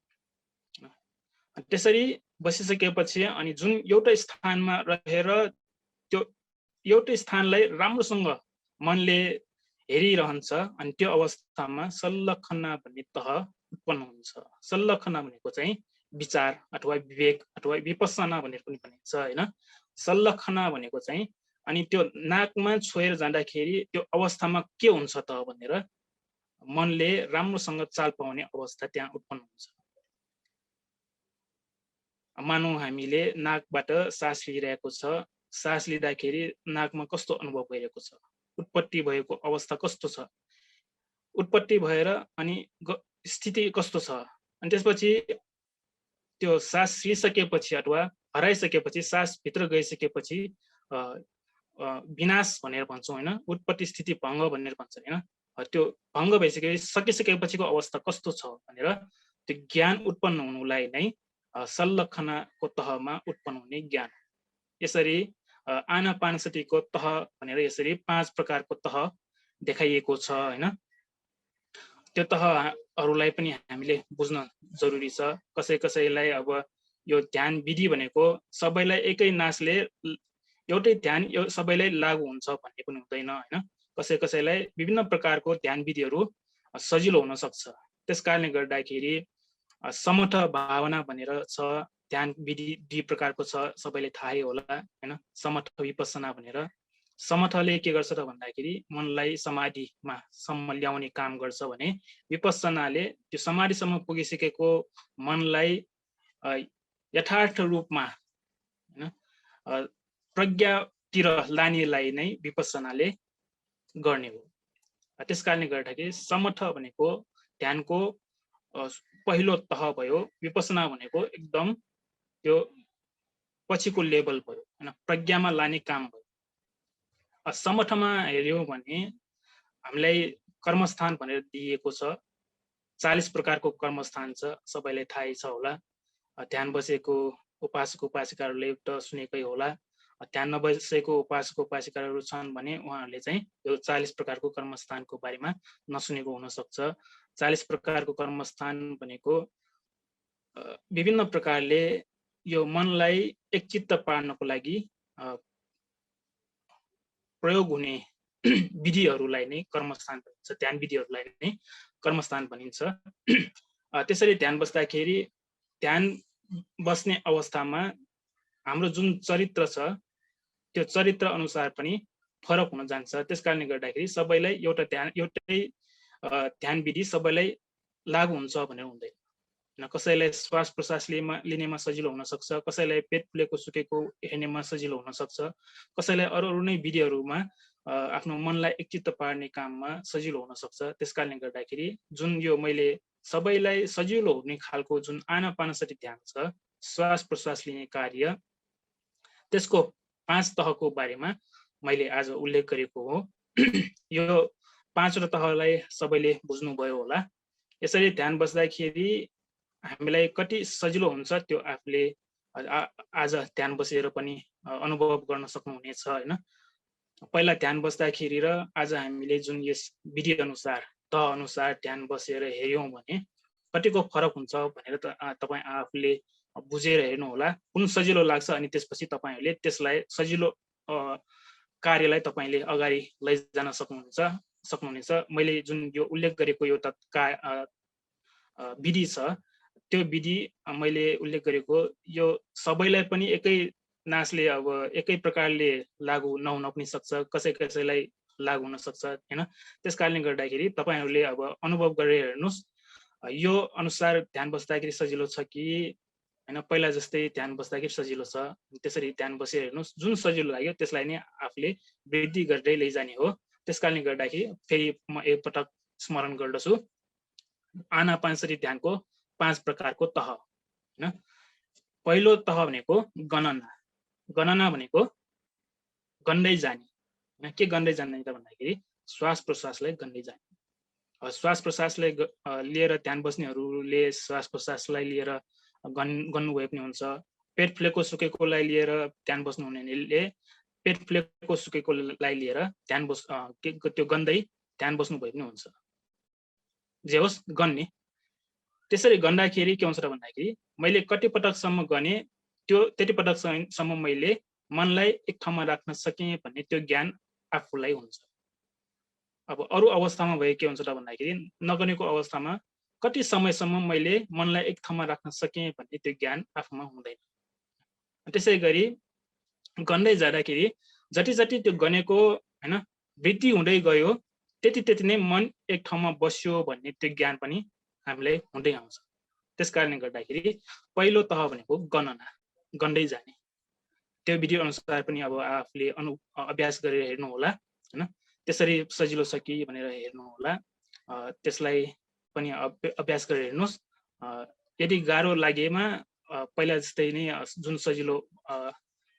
Speaker 1: त्यसरी बसिसकेपछि अनि जुन एउटा स्थानमा रहेर त्यो एउटै स्थानलाई राम्रोसँग मनले हेरिरहन्छ अनि त्यो अवस्थामा सल्लखना भन्ने तह उत्पन्न हुन्छ। सल्लखना भनेको चाहिँ विचार अथवा विवेक अथवा विपस्सना भनेर पनि भनिन्छ होइन। सल्लखना भनेको चाहिँ अनि त्यो नाकमा छोएर जाँदाखेरि त्यो अवस्थामा के हुन्छ त भनेर मनले राम्रोसँग चाल पाउने अवस्था त्यहाँ उत्पन्न हुन्छ। मानौ हामीले नाकबाट सास लिइरहेको छ, सास लिँदाखेरि नाकमा कस्तो अनुभव भइरहेको छ, उत्पत्ति भएको अवस्था कस्तो छ, उत्पत्ति भएर अनि स्थिति कस्तो छ, अनि त्यसपछि त्यो सास लिइसकेपछि अथवा हराइसकेपछि सास भित्र गइसकेपछि विनाश भनेर भन्छौँ होइन, उत्पत्ति स्थिति भङ्ग भनेर भन्छ होइन। त्यो भङ्ग सकिसकेपछिको अवस्था कस्तो छ भनेर त्यो ज्ञान उत्पन्न हुनुलाई नै सल्लखनाको तहमा उत्पन्न हुने ज्ञान। यसरी आनापानसतिको तह भनेर यसरी 5 प्रकारको तह देखाइएको छ होइन। त्यो तहहरूलाई पनि हामीले बुझ्न जरुरी छ। कसैलाई अब यो ध्यान विधि भनेको सबैलाई एकै नासले एउटै ध्यान सबैलाई लागु हुन्छ भन्ने पनि हुँदैन होइन। कसैलाई विभिन्न प्रकारको ध्यान विधिहरू सजिलो हुन सक्छ। त्यस कारणले गर्दाखेरि समठ भावना भनेर छ, ध्यान विधि 2 प्रकारको छ, सबैले थाहै होला होइन। समठ विपस्सना भनेर। समठले के गर्छ त भन्दाखेरि मनलाई समाधिमा सम्म ल्याउने काम गर्छ भने विपस्सनाले त्यो समाधिसम्म पुगिसकेको मनलाई यथार्थ रूपमा होइन प्रज्ञातिर लानेलाई नै विपस्सनाले गर्ने हो। त्यस कारणले गर्दाखेरि समठ भनेको ध्यानको पहिलो तह भयो, विपस्सना भनेको एकदम त्यो पछिको लेभल भयो होइन, प्रज्ञामा लाने काम भयो। समठमा हेर्यौँ भने हामीलाई कर्मस्थान भनेर दिइएको छ। 40 प्रकारको कर्मस्थान छ, सबैलाई थाहै छ होला। ध्यान बसेको उपासक उपासिकाहरूले त सुनेकै होला। ध्यान नबसेको उपासक उपासिकाहरू छन् भने उहाँहरूले चाहिँ यो 40 प्रकारको कर्मस्थानको बारेमा नसुनेको हुन सक्छ। 40 प्रकारको कर्मस्थान भनेको विभिन्न प्रकारले यो मनलाई एकचित्त पार्नको लागि प्रयोग हुने विधिहरूलाई नै कर्मस्थान भनिन्छ, ध्यान विधिहरूलाई नै कर्मस्थान भनिन्छ। त्यसरी ध्यान बस्दाखेरि ध्यान बस्ने अवस्थामा हाम्रो जुन चरित्र छ त्यो चरित्र अनुसार पनि फरक हुन जान्छ। त्यस कारणले गर्दाखेरि सबैलाई एउटै ध्यान विधि सबैलाई लागु हुन्छ भनेर हुँदैन। कसैलाई श्वास प्रश्वास लिनेमा सजिलो हुन सक्छ, कसैलाई पेट फुलेको सुकेको हेर्नेमा सजिलो हुन सक्छ, कसैलाई अरू नै विधिहरूमा आफ्नो मनलाई एकचित्त पार्ने काममा सजिलो हुन सक्छ। त्यस कारणले गर्दाखेरि जुन यो मैले सबैलाई सजिलो हुने खालको जुन आनापानसति ध्यान छ, श्वास प्रश्वास लिने कार्य, त्यसको 5 तहको बारेमा मैले आज उल्लेख गरेको हो। यो 5वटा तहलाई सबैले बुझ्नुभयो होला। यसरी ध्यान बस्दाखेरि हामीलाई कति सजिलो हुन्छ त्यो आफूले आज ध्यान बसेर पनि अनुभव गर्न सक्नुहुनेछ होइन। पहिला ध्यान बस्दाखेरि र आज हामीले जुन यस विधि अनुसार तह अनुसार ध्यान बसेर हेर्यौँ भने कतिको फरक हुन्छ भनेर तपाईँ आफूले बुझेर हेर्नु होला, कुन सजिलो लाग्छ अनि त्यसपछि तपाईँहरूले त्यसलाई सजिलो कार्यलाई तपाईँले अगाडि लैजान सक्नुहुनेछ। मैले जुन यो उल्लेख गरेको एउटा विधि छ त्यो विधि मैले उल्लेख गरेको यो सबैलाई पनि एकै नासले अब एकै प्रकारले लागु नहुन पनि सक्छ। कसैलाई लागु हुन सक्छ हैन। त्यस कारणले गर्दाखेरि तपाईहरुले अब अनुभव गरेर हेर्नुस् यो अनुसार ध्यान बस्दाखेरि सजिलो छ कि हैन पहिला जस्तै ध्यान बस्दाखेरि सजिलो छ। त्यसरी ध्यान बसेर हेर्नुस् जुन सजिलो लाग्यो त्यसलाई नै आफूले वृद्धि गर्दै लैजाने हो। त्यसकारणले गर्दाखेरि फेरि म एकपटक स्मरण गर्दछु। आनापानसती ध्यानको 5 प्रकारको तह हैन। पहिलो तह भनेको गणना। गणना भनेको गन्दै जाने हैन। के गन्दै जाने त भन्दाखेरि श्वास प्रश्वासलाई गन्दै जाने। श्वास प्रश्वासलाई लिएर ध्यान बस्नेहरूले श्वास प्रश्वासलाई लिएर गर्नुभए पनि हुन्छ। पेट फुलेको सुकेकोलाई लिएर ध्यान बस्नुहुनेले पेट फुलेको सुकेकोलाई लिएर ध्यान त्यो गन्दै ध्यान बस्नु भए पनि हुन्छ। जे होस् गन्ने। त्यसरी गन्दाखेरि के हुन्छ त भन्दाखेरि मैले कति पटकसम्म गने त्यो त्यति पटकसम्म मैले मनलाई एक ठाउँमा राख्न सके भन्ने त्यो ज्ञान आफूलाई हुन्छ। अब अरु अवस्थामा भए के हुन्छ त भन्दाखेरि नगनेको अवस्थामा कति समयसम्म मैले मनलाई एक ठाउँमा राख्न सके भन्ने त्यो ज्ञान आफूमा हुँदैन। त्यसैगरी गन्दै जाँदाखेरि जति जति त्यो गनेको हैन वृद्धि हुँदै गयो त्यति नै मन एक ठाउँमा बस्यो भन्ने त्यो ज्ञान पनि हामीलाई हुँदै आउँछ। त्यसकारणले गर्दाखेरि पहिलो तह भनेको गणना, गन्दै जाने। त्यो विधि अनुसार पनि अब आफूले अभ्यास गरेर हेर्नु होला हैन। त्यसरी सजिलो छ कि भनेर हेर्नु होला। त्यसलाई पनि अभ्यास गरेर हेर्नुस्। यदि गाह्रो लागेमा पहिला जस्तै नै जुन सजिलो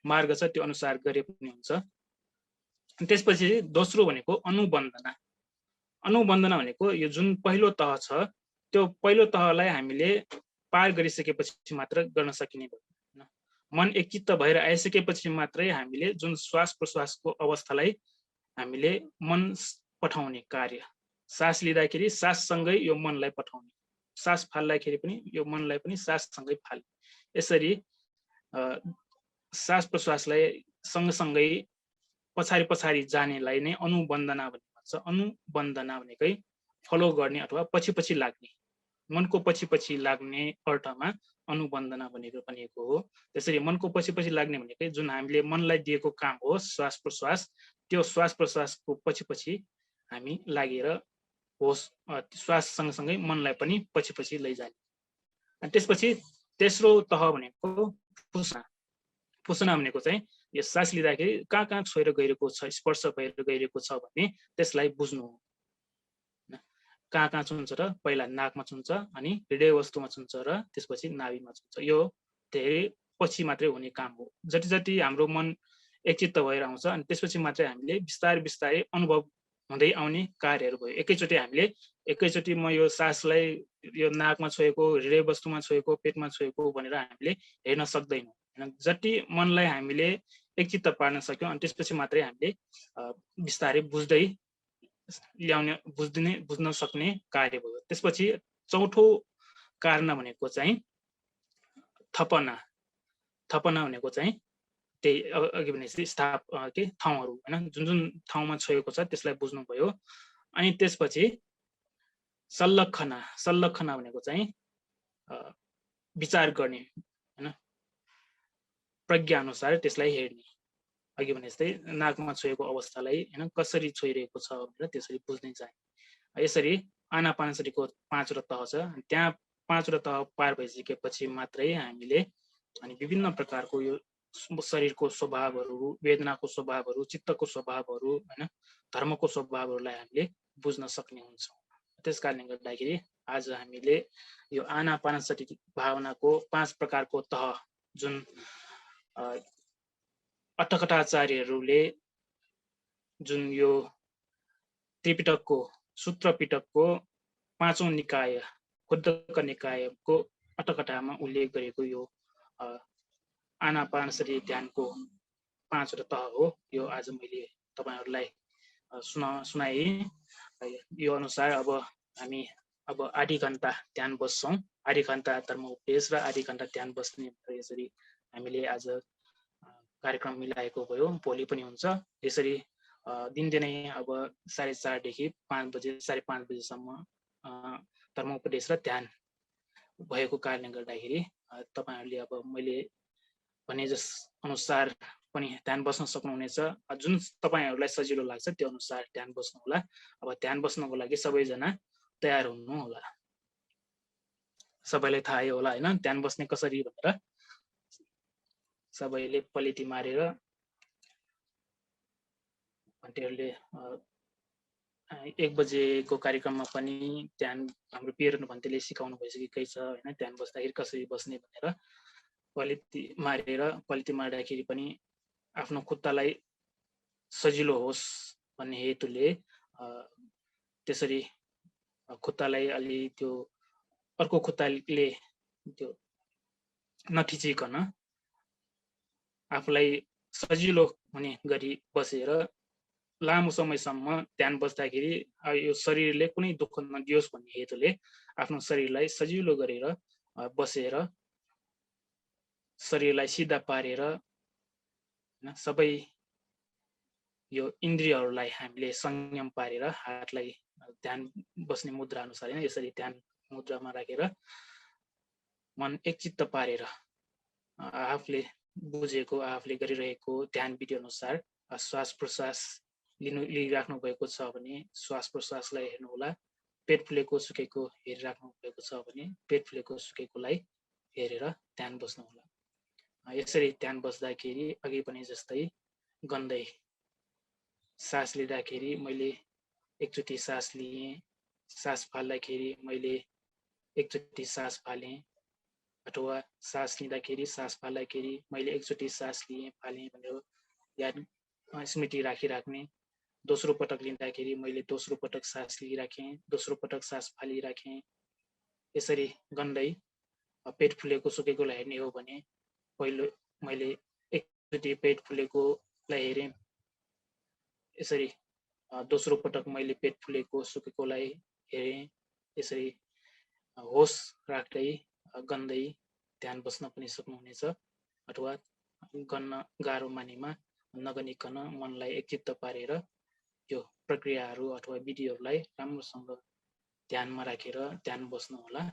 Speaker 1: मार्ग छ त्यो अनुसार गरे पनि हुन्छ। त्यसपछि दोस्रो भनेको अनुबन्धना। अनुबन्धना भनेको यो जुन पहिलो तह छ त्यो पहिलो तहलाई हामीले पार गरिसकेपछि मात्र गर्न सकिने भयो। मन एकचित्त भएर आइसकेपछि मात्रै हामीले जुन श्वास प्रश्वासको अवस्थालाई हामीले मन पठाउने कार्य। सास लिँदाखेरि साससँगै यो मनलाई पठाउने। सास फाल्दाखेरि पनि यो मनलाई पनि साससँगै फाल्ने। यसरी सास प्रश्वासलाई सँगसँगै पछाडि जानेलाई नै अनुबन्धना भन्ने भन्छ। अनुबन्धना भनेकै फलो गर्ने अथवा पछि लाग्ने। मनको पछि लाग्ने अर्थमा अनुबन्धना भनेको हो। त्यसरी मनको पछि लाग्ने भनेकै जुन हामीले मनलाई दिएको काम हो श्वास प्रश्वास, त्यो श्वास प्रश्वासको पछि हामी लागेर होस श्वास सँगसँगै मनलाई पनि पछि लैजाने। त्यसपछि तेस्रो तह भनेको पुसना। पुसना भनेको चाहिँ यो सास लिँदाखेरि कहाँ छोएर गइरहेको छ, स्पर्श भएर गइरहेको छ भने त्यसलाई बुझ्नु हो। कहाँ छुन्छ र पहिला नाकमा छुन्छ अनि हृदय वस्तुमा छुन्छ र त्यसपछि नाभिमा छुन्छ। यो धेरै पछि मात्रै हुने काम हो। जति हाम्रो मन एकचित्त भएर आउँछ अनि त्यसपछि मात्रै हामीले बिस्तारै अनुभव हुँदै आउने कार्यहरू भयो। एकैचोटि म यो सासलाई यो नाकमा छोएको, हृदय वस्तुमा छोएको, पेटमा छोएको भनेर हामीले हेर्न सक्दैनौँ हैन। जति मनलाई हामीले एकचित्त पार्न सक्यौँ अनि त्यसपछि मात्रै हामीले बिस्तारै बुझ्न सक्ने कार्य भयो। त्यसपछि चौथो कारण भनेको चाहिँ थपना। थपना भनेको चाहिँ त्यही अघि भनेपछि ठाउँहरू हैन। जुन ठाउँमा छोएको छ त्यसलाई बुझ्नु भयो। अनि त्यसपछि सल्लखना भनेको चाहिँ विचार गर्ने हैन। प्रज्ञा अनुसार त्यसलाई हेर्ने। अघि भने जस्तै नाकमा छोएको अवस्थालाई हैन कसरी छोइरहेको छ भनेर त्यसरी बुझ्दै जाने। यसरी आनापानसतीको 5 वटा तह छ। त्यहाँ 5 वटा तह पार भइसकेपछि मात्रै हामीले अनि विभिन्न प्रकारको यो शरीरको स्वभावहरू, वेदनाको स्वभावहरू, चित्तको स्वभावहरू हैन, धर्मको स्वभावहरूलाई हामीले बुझ्न सक्ने हुन्छौँ। त्यसकारणले गर्दाखेरि आज हामीले यो आनापानसती भावनाको 5 प्रकारको तह जुन अट्टकटाचार्यहरूले जुन यो त्रिपिटकको सूत्र पिटकको 5औं निकाय खुद्दक निकायको अट्टकटामा उल्लेख गरेको यो आनापानसती ध्यानको 5 वटा तह हो। यो आज मैले तपाईहरुलाई सुनाए। यो अनुसार अब हामी आधी घण्टा ध्यान बस्छौं। आधी घण्टा धर्म उपदेश र आधी घण्टा ध्यान बस्ने यसरी हामीले आज कार्यक्रम मिलाएको भयो। भोलि पनि हुन्छ। यसरी दिनदिनै अब 4:30 देखि 5 बजे 5:30 बजेसम्म धर्म उपदेश र ध्यान भएको कारणले गर्दाखेरि तपाईहरुले अब मैले भने जस अनुसार पनि ध्यान बस्न सक्नुहुनेछ। जुन तपाईहरुलाई सजिलो लाग्छ त्यो अनुसार ध्यान बस्नु होला। अब ध्यान बस्नको लागि सबैजना तयार हुनु होला। सबैलाई थाहै होला हैन ध्यान बस्ने कसरी भनेर। सबैले पलिटी मारेर भन्टेहरुले 1 बजेको कार्यक्रममा पनि ध्यान हाम्रो पियरन भन्तेले सिकाउनु भइसकेकै छ हैन ध्यान बस्दाखेरि कसरी बस्ने भनेर। पलिटी मार्दाखेरि पनि आफ्नो खुट्टालाई सजिलो होस् भन्ने हेतुले त्यसरी खुट्टालाई अलि त्यो अर्को खुट्टाले त्यो नठिचिकन आफूलाई सजिलो हुने गरी बसेर लामो समयसम्म ध्यान बस्दाखेरि यो शरीरले कुनै दुःख नदियोस् भन्ने हेतुले आफ्नो शरीरलाई सजिलो गरेर बसेर शरीरलाई सिधा पारेर सबै यो इन्द्रियहरूलाई हामीले संयम पारेर हातलाई ध्यान बस्ने मुद्रा अनुसार हैन यसरी ध्यान मुद्रामा राखेर मन एकचित्त पारेर आफूले बुझेको आफूले गरिरहेको ध्यान विधि अनुसार श्वास प्रश्वास लिइराख्नु भएको छ भने श्वास प्रश्वासलाई हेर्नु होला। पेट फुलेको सुकेको हेरिराख्नु भएको छ भने पेट फुलेको सुकेकोलाई हेरेर ध्यान बस्नु होला। यसरी ध्यान बस्दाखेरि अघि पनि जस्तै गन्दै सास लिँदाखेरि मैले एकचोटि सास लिएँ, सास फाल्दाखेरि मैले एकचोटि सास फालेँ, अथवा सास लिँदाखेरि सास फाल्दाखेरि मैले एकचोटि सास लिएँ फालेँ भनेर याद स्मृति राखिराख्ने। दोस्रो पटक लिँदाखेरि मैले दोस्रो पटक सास लिइराखेँ, दोस्रो पटक सास फालिराखेँ। यसरी गन्दै पेट फुलेको सुकेकोलाई हेर्ने हो भने पहिलो मैले एकचोटि पेट फुलेकोलाई हेरेँ, यसरी दोस्रो पटक मैले पेट फुलेको सुकेकोलाई हेरेँ। यसरी होस राख्दै गन्दै ध्यान बस्न पनि सक्नुहुनेछ अथवा गर्न गाह्रो मानेमा नगनिकन मनलाई एकचित्त पारेर यो प्रक्रियाहरू अथवा विधिहरूलाई राम्रोसँग ध्यानमा राखेर ध्यान बस्नु होला।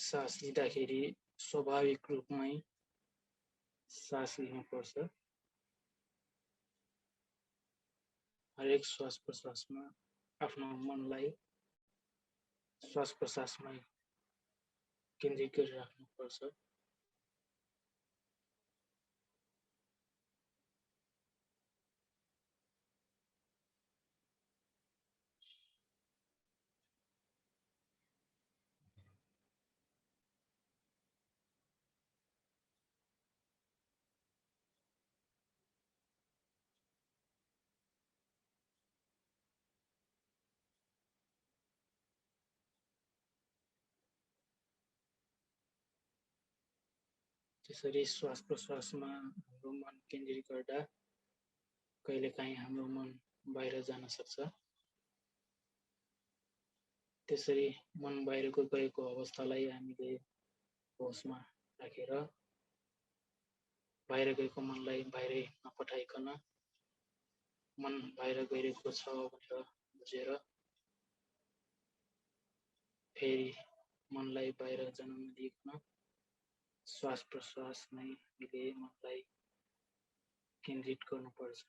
Speaker 1: सास लिँदाखेरि स्वाभाविक रूपमै सास लिनुपर्छ। हरेक श्वास प्रश्वासमा आफ्नो मनलाई श्वास प्रश्वासमै केन्द्रित गरिराख्नुपर्छ। त्यसरी श्वास प्रश्वासमा हाम्रो मन केन्द्रित गर्दा कहिलेकाहीँ हाम्रो मन बाहिर जान सक्छ। त्यसरी मन बाहिरको गएको अवस्थालाई हामीले होसमा राखेर बाहिर गएको मनलाई बाहिरै नपठाइकन मन बाहिर गइरहेको छ भनेर बुझेर फेरि मनलाई बाहिर जान नदिइकन श्वास प्रश्वासमै हामीले मनलाई केन्द्रित गर्नुपर्छ।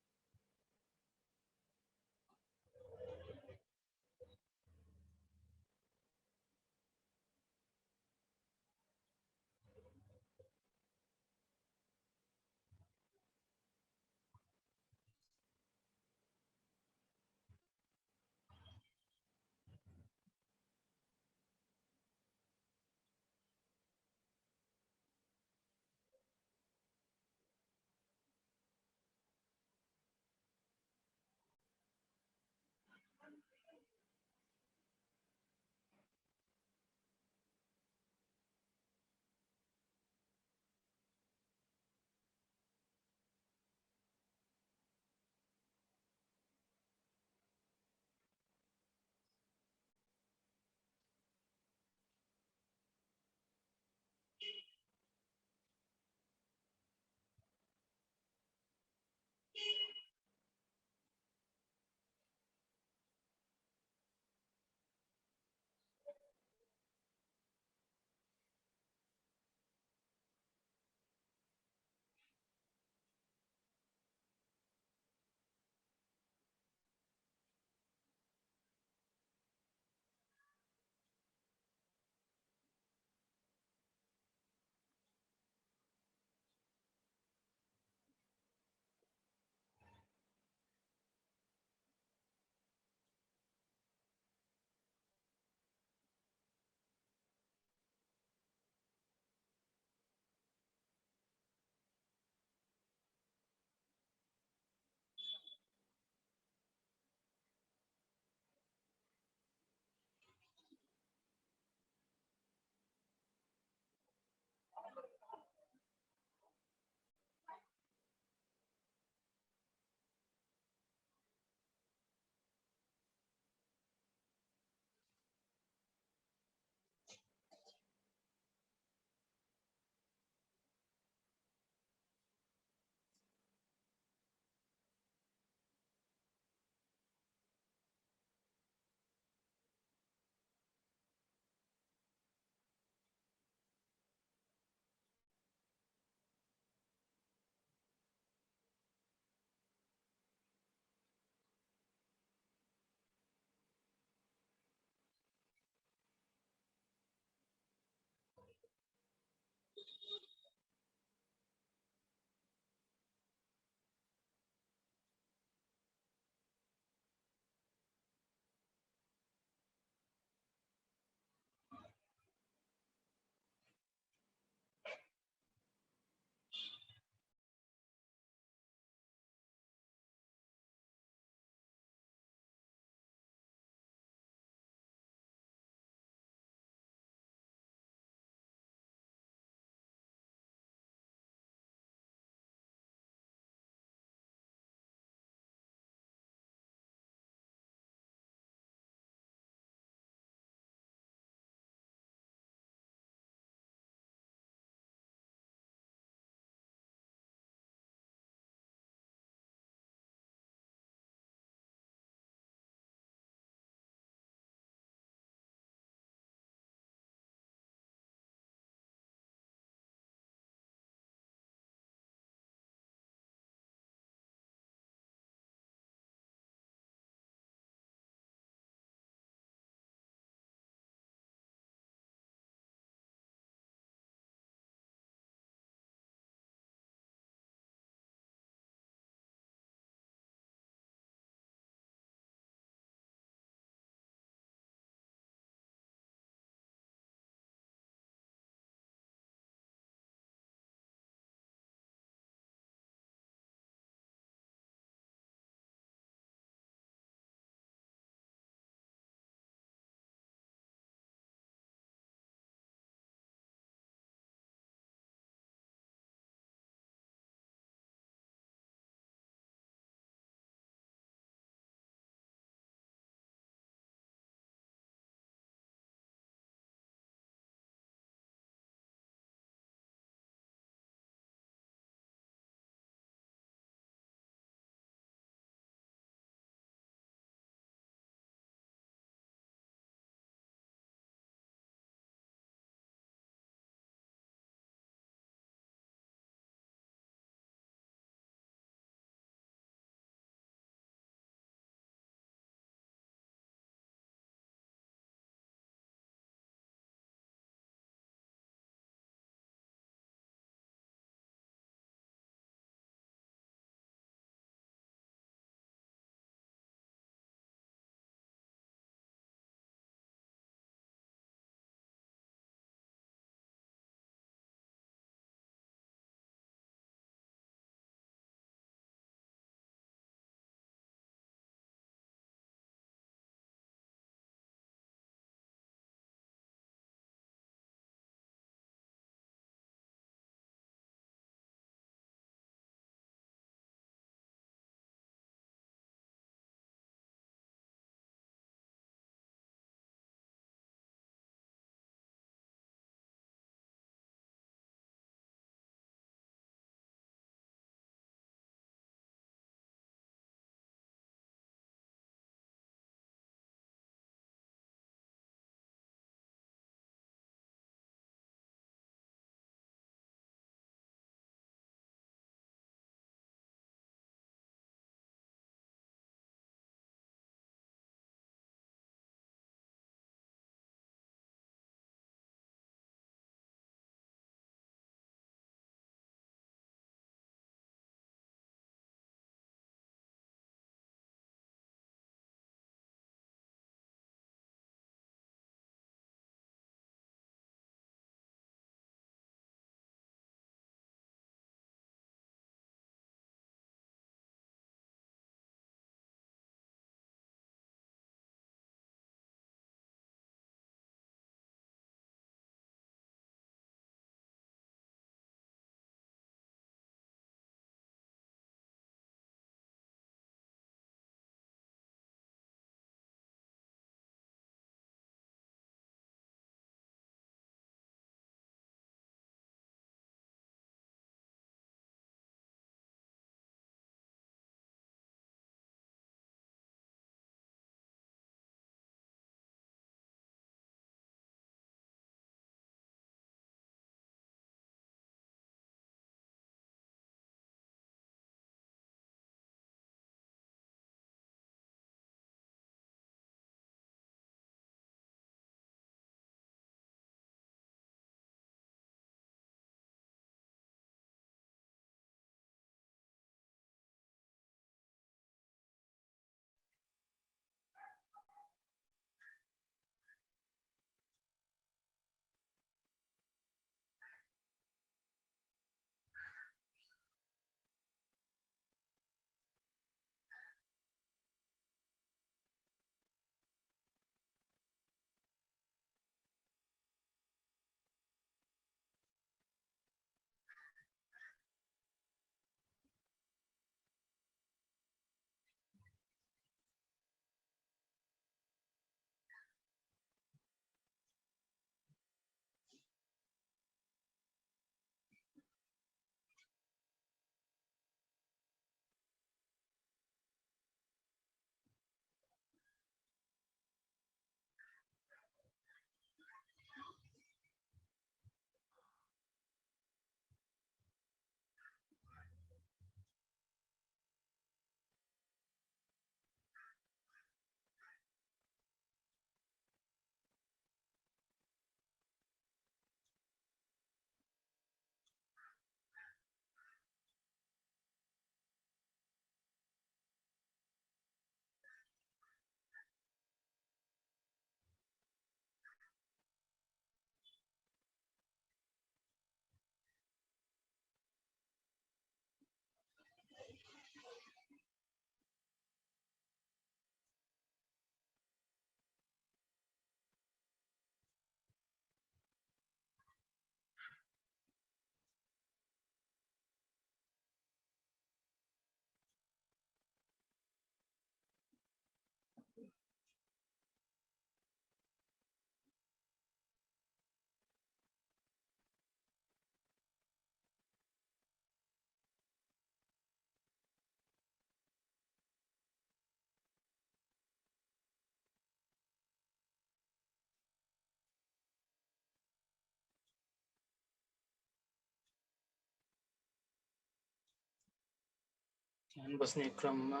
Speaker 1: ध्यान बस्ने क्रममा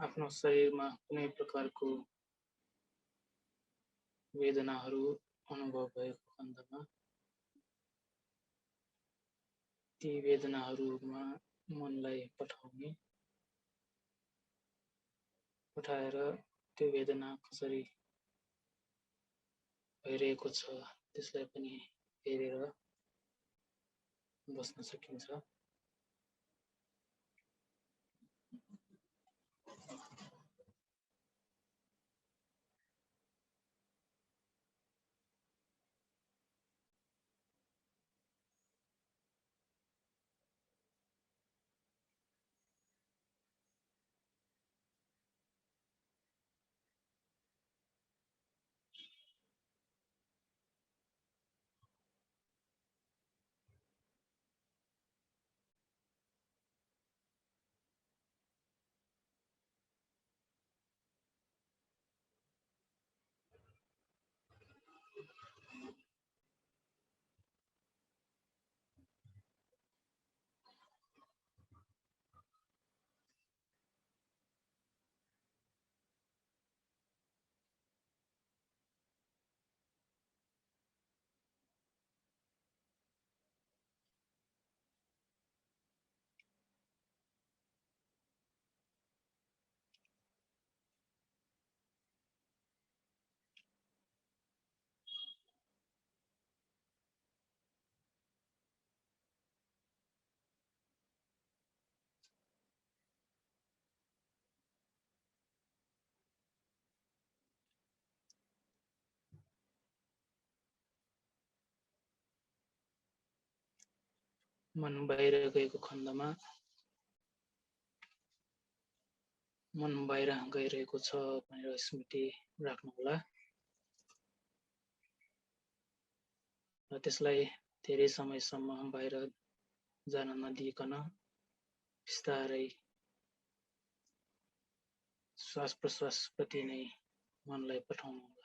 Speaker 1: आफ्नो शरीरमा कुनै प्रकारको वेदनाहरू अनुभव भएको खण्डमा ती वेदनाहरूमा मनलाई पठाएर त्यो वेदना कसरी भइरहेको छ त्यसलाई पनि हेरेर बस्न सकिन्छ। मन बाहिर गएको खण्डमा मन बाहिर गइरहेको छ भनेर स्मृति राख्नुहोला र त्यसलाई धेरै समयसम्म बाहिर जान नदिइकन बिस्तारै श्वास प्रश्वासप्रति नै मनलाई पठाउनुहोला।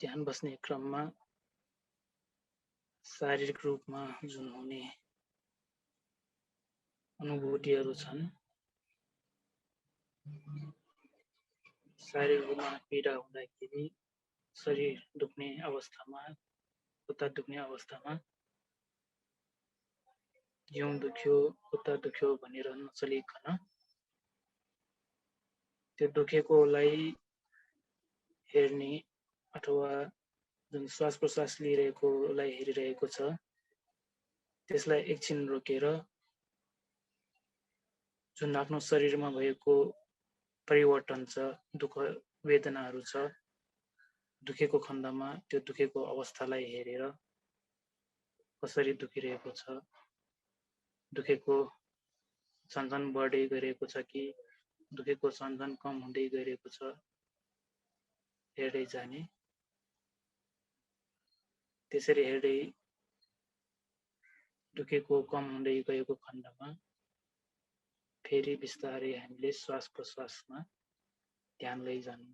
Speaker 1: ध्यान बस्ने क्रममा शारीरिक रूपमा जुन हुने अनुभूतिहरू छन्, शारीरिक रूपमा पीडा हुँदाखेरि, शरीर दुख्ने अवस्थामा, खुट्टा दुख्ने अवस्थामा जिउ दुख्यो, खुट्टा दुख्यो भनेर नचलिकन त्यो दुखेकोलाई हेर्ने अथवा जुन श्वास प्रश्वास लिइरहेकोलाई हेरिरहेको छ त्यसलाई एकछिन रोकेर जुन आफ्नो शरीरमा भएको परिवर्तन छ, दुःख वेदनाहरू छ, दुखेको खण्डमा त्यो दुखेको अवस्थालाई हेरेर कसरी दुखिरहेको छ, दुखेको झन्झन बढ्दै गइरहेको छ कि दुखेको झन्झन कम हुँदै गइरहेको छ हेर्दै जाने। त्यसरी हेर्दै दुखेको कम हुँदै गएको खण्डमा फेरि बिस्तारै हामीले श्वास प्रश्वासमा ध्यान लैजानु।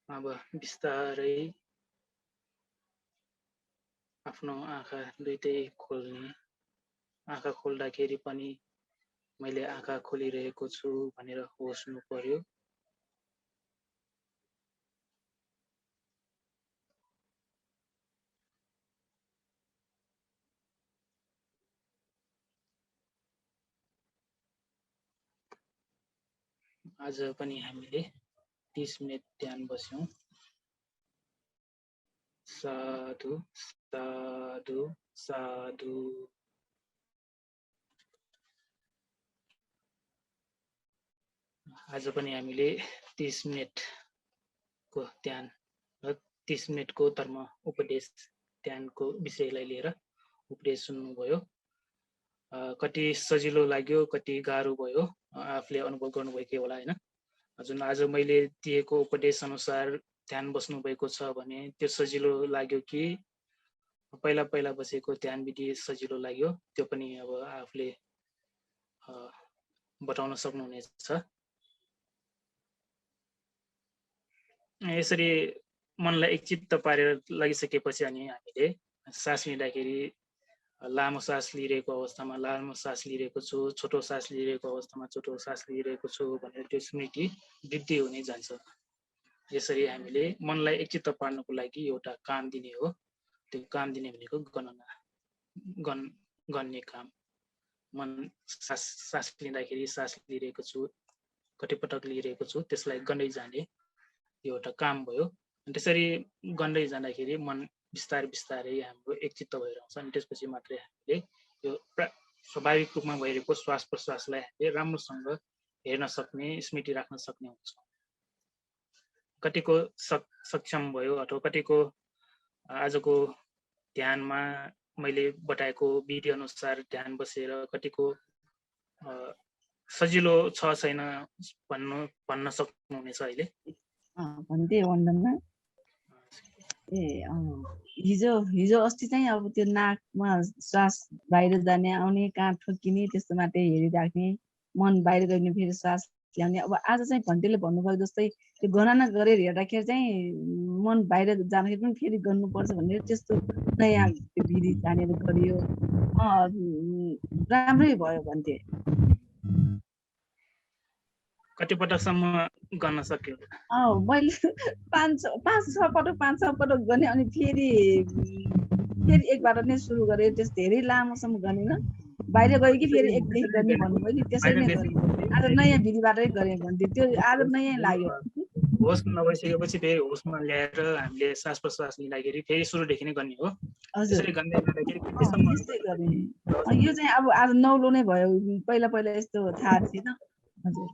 Speaker 1: अब बिस्तारै आफ्नो आँखा दुईटै खोल्ने। आँखा खोल्दाखेरि पनि मैले आँखा खोलिरहेको छु भनेर होस हुनु पर्यो। आज पनि हामीले 30 मिनेट ध्यान बस्यौं। साधु साधु साधु। आज पनि हामीले 30 मिनेटको ध्यान र 30 मिनेटको धर्म उपदेश ध्यानको विषयलाई लिएर उपदेश सुन्नुभयो। कति सजिलो लाग्यो, कति गाह्रो भयो, आफूले अनुभव गर्नुभएकै होला हैन। जुन आज मैले दिएको उपदेश अनुसार ध्यान बस्नु भएको छ भने त्यो सजिलो लाग्यो कि पहिला पहिला बसेको ध्यान विधि सजिलो लाग्यो, त्यो पनि अब आफूले बताउन सक्नुहुनेछ। यसरी मनलाई एकचित्त पारेर लगिसकेपछि अनि हामीले सास लिँदाखेरि लामो सास लिइरहेको अवस्थामा लामो सास लिइरहेको छु, छोटो सास लिइरहेको अवस्थामा छोटो सास लिइरहेको छु भनेर त्यो स्मृति वृद्धि हुने जान्छ। यसरी हामीले मनलाई एकचित्त पार्नको लागि एउटा काम दिने हो। त्यो काम दिने भनेको गणना गन्ने काम। मन सास लिँदाखेरि सास लिइरहेको छु, कति पटक लिइरहेको छु त्यसलाई गन्दै जाने यो एउटा काम भयो। अनि त्यसरी गन्दै जाँदाखेरि मन बिस्तारै बिस्तारै हाम्रो एकचित्त भएर आउँछ। अनि त्यसपछि मात्रै हामीले यो स्वाभाविक रूपमा भइरहेको श्वास प्रश्वासलाई हामीले राम्रोसँग हेर्न सक्ने, स्मृति राख्न सक्ने हुन्छ। कतिको सक्षम भयो अथवा कतिको आजको ध्यानमा मैले बताएको विधि अनुसार ध्यान बसेर कतिको सजिलो छ छैन भन्न सक्नुहुनेछ अहिले?
Speaker 2: भन्थे वन्दनमा हिजो अस्ति चाहिँ अब त्यो नाकमा श्वास बाहिर जाने आउने, कहाँ ठोकिने त्यस्तो मात्रै हेरिराख्ने, मन बाहिर गइने फेरि श्वास ल्याउने। अब आज चाहिँ भन्टेले भन्नुभयो जस्तै त्यो गणना गरेर हेर्दाखेरि चाहिँ मन बाहिर जाँदाखेरि पनि फेरि गर्नुपर्छ भनेर त्यस्तो नयाँ विधि जानेर गरियो। राम्रै भयो भन्थे।
Speaker 1: कति पटकसम्म गर्न सक्यो?
Speaker 2: मैले 5-6 पटक गर्ने, अनि फेरि एकबाट नै सुरु गरेँ। त्यस धेरै लामोसम्म गर्दिनँ, बाहिर गयो कि फेरि एकदेखि गर्ने भन्नुभयो नि, त्यसरी नै गरेँ। आज नयाँ विधिबाटै गरेँ भन्थे, त्यो आज नयाँ लाग्यो।
Speaker 1: होस नभइसकेपछि फेरि होसमा ल्याएर हामीले श्वास प्रश्वास लिँदाखेरि फेरि सुरुदेखि नै गर्ने हो।
Speaker 2: हजुर
Speaker 1: त्यसरी गर्दै जाँदाखेरि कतिसम्म
Speaker 2: त्यस्तै गर्ने यो चाहिँ अब आज नौलो नै भयो पहिला पहिला यस्तो थाहा थिएन हजुर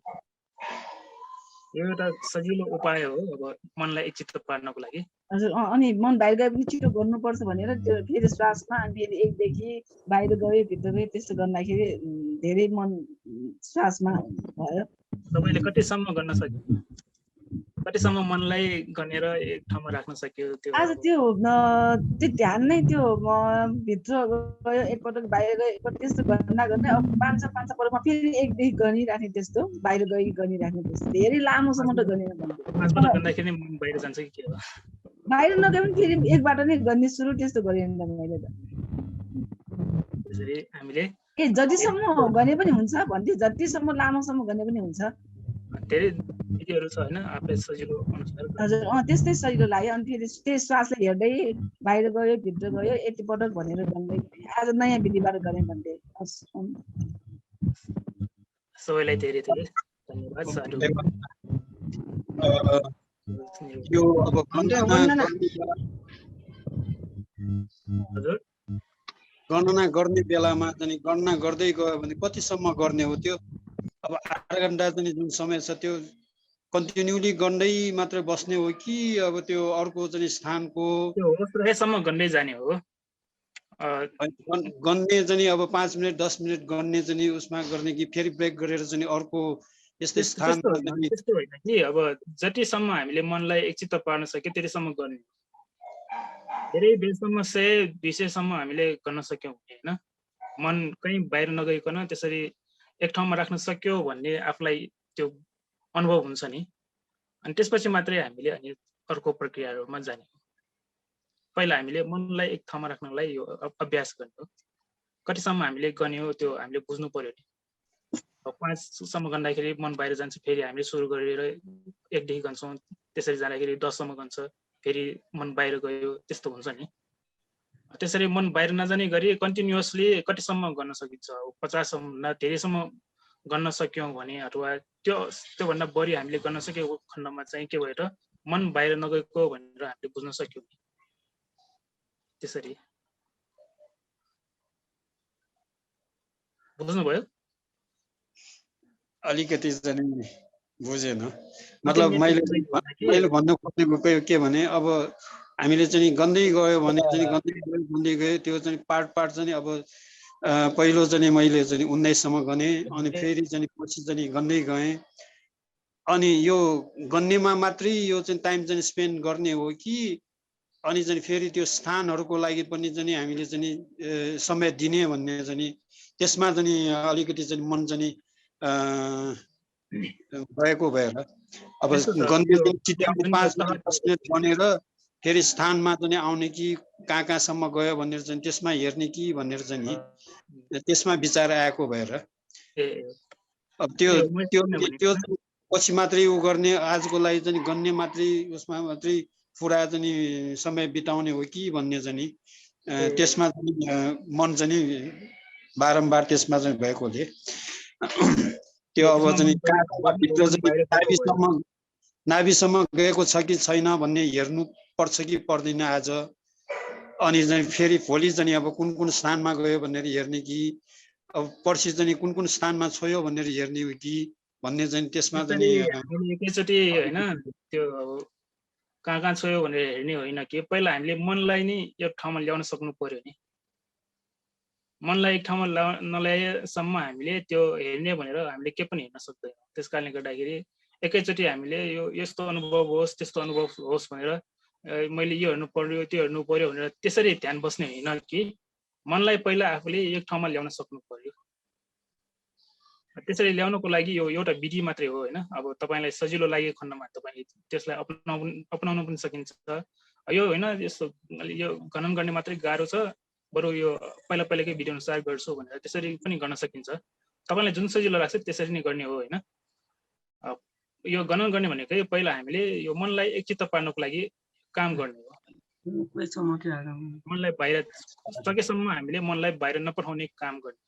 Speaker 1: यो एउटा सजिलो उपाय हो अब मनलाई एकचित्त पार्नको लागि।
Speaker 2: हजुर अनि मन बाहिर गए पनि छिटो गर्नुपर्छ भनेर त्यो फेरि श्वासमा अनि फेरि एकदेखि बाहिर गयो भित्र गयो त्यस्तो गर्दाखेरि धेरै मन श्वासमा भयो।
Speaker 1: तपाईँले कतिसम्म गर्न सक्यो, कतिसम्म मनलाई गनेर एक ठाउँमा राख्न सक्यो त्यो?
Speaker 2: आज त्यो ध्यान नै त्यो भित्र गयो एकपटक बाहिर गयो एकपटक त्यस्तो गर्दा गर्दै अब पाँच पटकमा फेरि एकदेखि गरिराख्ने त्यस्तो बाहिर गई गरिराख्ने त्यस्तो धेरै लामोसम्म त गर्ने
Speaker 1: 5 पटक गर्दाखेरि मन बाहिर जान्छ कि के हो?
Speaker 2: बाहिर नगए पनि फेरि एकबाट नै गर्ने सुरु त्यस्तो गरेन त मैले त।
Speaker 1: त्यसरी हामीले
Speaker 2: जतिसम्म गर्ने पनि हुन्छ भन्थे जतिसम्म लामोसम्म गर्ने पनि हुन्छ।
Speaker 1: धेरै विधिहरू छ हैन आफूले सजिलो अनुसार।
Speaker 2: हजुर त्यस्तै सजिलो लाग्यो अनि फेरि त्यही श्वासले हेर्दै बाहिर गयो भित्र गयो यति पटक भनेर गर्दै आज नयाँ विधिबाट गरेँ भन्थे।
Speaker 1: सबैलाई धेरै धेरै धन्यवाद साधु।
Speaker 3: यो अब गणना गर्ने बेलामा चाहिँ गणना गर्दै गयो भने कतिसम्म गर्ने हो त्यो? अब 8 घण्टा चाहिँ जुन समय छ त्यो कन्टिन्युली गर्दै मात्रै बस्ने हो कि अब त्यो अर्को चाहिँ स्थानको
Speaker 1: त्यो होस रहेसम्म गर्दै जाने हो?
Speaker 3: गन्ने चाहिँ अब 5 मिनट 10 मिनट गन्ने चाहिँ उसमा गर्ने कि फेरि ब्रेक गरेर चाहिँ अर्को यस्तै स्थान?
Speaker 1: त्यस्तो होइन कि अब जतिसम्म हामीले मनलाई एकचित्त पार्न सक्यो त्यतिसम्म गर्ने। धेरै बेरसम्म 100-200सम्म हामीले गर्न सक्यौँ होइन, मन कहीँ बाहिर नगइकन त्यसरी एक ठाउँमा राख्न सक्यो भन्ने आफूलाई त्यो अनुभव हुन्छ नि, अनि त्यसपछि मात्रै हामीले अनि अर्को प्रक्रियाहरूमा जाने हो। पहिला हामीले मनलाई एक ठाउँमा राख्नलाई यो अभ्यास गर्ने हो। कतिसम्म हामीले गर्ने हो त्यो हामीले बुझ्नु पर्यो नि। 5 सम्म गर्दाखेरि मन बाहिर जान्छ फेरि हामीले सुरु गरेर 1 देखि गन्छौँ त्यसरी जाँदाखेरि 10 सम्म गन्छ फेरि मन बाहिर गयो त्यस्तो हुन्छ नि। त्यसरी मन बाहिर नजाने गरी कन्टिन्युअसली कतिसम्म गर्न सकिन्छ 50 सम्म धेरैसम्म गर्न सक्यौँ भने अथवा त्योभन्दा बढी हामीले गर्न सकेको खण्डमा चाहिँ के भयो त मन बाहिर नगएको भनेर हामीले बुझ्न सक्यौँ। त्यसरी बुझ्नुभयो?
Speaker 3: अलिकति चाहिँ बुझेन। मतलब मैले भन्नु खोजेको के भने अब हामीले चाहिँ गन्दै गयो भने चाहिँ गन्दै गयो त्यो चाहिँ पार्ट चाहिँ अब पहिलो चाहिँ मैले चाहिँ 19 सम्म गने अनि फेरि चाहिँ पछि चाहिँ गन्दै गएँ। अनि यो गन्नेमा मात्रै यो चाहिँ टाइम चाहिँ स्पेन्ड गर्ने हो कि अनि चाहिँ फेरि त्यो स्थानहरूको लागि पनि चाहिँ हामीले चाहिँ समय दिने भन्ने चाहिँ त्यसमा चाहिँ अलिकति चाहिँ मन चाहिँ भएको भएर अब गन्ने 5 मिनट बनेर फेरि स्थानमा चाहिँ आउने कि कहाँसम्म गयो भनेर चाहिँ त्यसमा हेर्ने कि भनेर चाहिँ त्यसमा विचार आएको भएर अब त्यो पछि मात्रै उ गर्ने आजको लागि चाहिँ गन्ने मात्रै उसमा मात्रै पुरा चाहिँ समय बिताउने हो कि भन्ने चाहिँ त्यसमा मन चाहिँ बारम्बार त्यसमा चाहिँ भएकोले त्यो अब चाहिँ नाभिसम्म गएको छ कि छैन भन्ने हेर्नु पर्छ कि पर्दैन आज। अनि चाहिँ फेरि भोलि चाहिँ अब कुन स्थानमा गयो भनेर हेर्ने कि अब पर्सि चाहिँ कुन स्थानमा छोयो भनेर हेर्ने हो कि भन्ने चाहिँ त्यसमा चाहिँ
Speaker 1: एकैचोटि होइन त्यो अब कहाँ छोयो भनेर हेर्ने होइन कि पहिला हामीले मनलाई नै एक ठाउँमा ल्याउन सक्नु पर्यो नि। मनलाई एक ठाउँमा नल्याएसम्म हामीले त्यो हेर्ने भनेर हामीले के पनि हेर्न सक्दैनौँ। त्यस कारणले गर्दाखेरि एकैचोटि हामीले यो यस्तो अनुभव होस् त्यस्तो अनुभव होस् भनेर मैले यो हेर्नु पर्यो त्यो हेर्नु पर्यो भनेर त्यसरी ध्यान बस्ने होइन कि मनलाई पहिला आफूले एक ठाउँमा ल्याउन सक्नु पर्यो। त्यसरी ल्याउनको लागि यो एउटा विधि मात्रै हो होइन। अब तपाईँलाई सजिलो लागेको खण्डमा तपाईँले त्यसलाई अपनाउन पनि सकिन्छ। यो होइन यस्तो यो गणन गर्ने मात्रै गाह्रो छ बरु यो पहिलाकै विधि अनुसार गर्छु भनेर त्यसरी पनि गर्न सकिन्छ। तपाईँलाई जुन सजिलो लाग्छ त्यसरी नै गर्ने हो होइन। यो गणन गर्ने भनेकै पहिला हामीले यो मनलाई एकचित्त पार्नको लागि काम गर्ने हो। मनलाई बाहिर सकेसम्म हामीले मनलाई बाहिर नपठाउने काम गर्ने।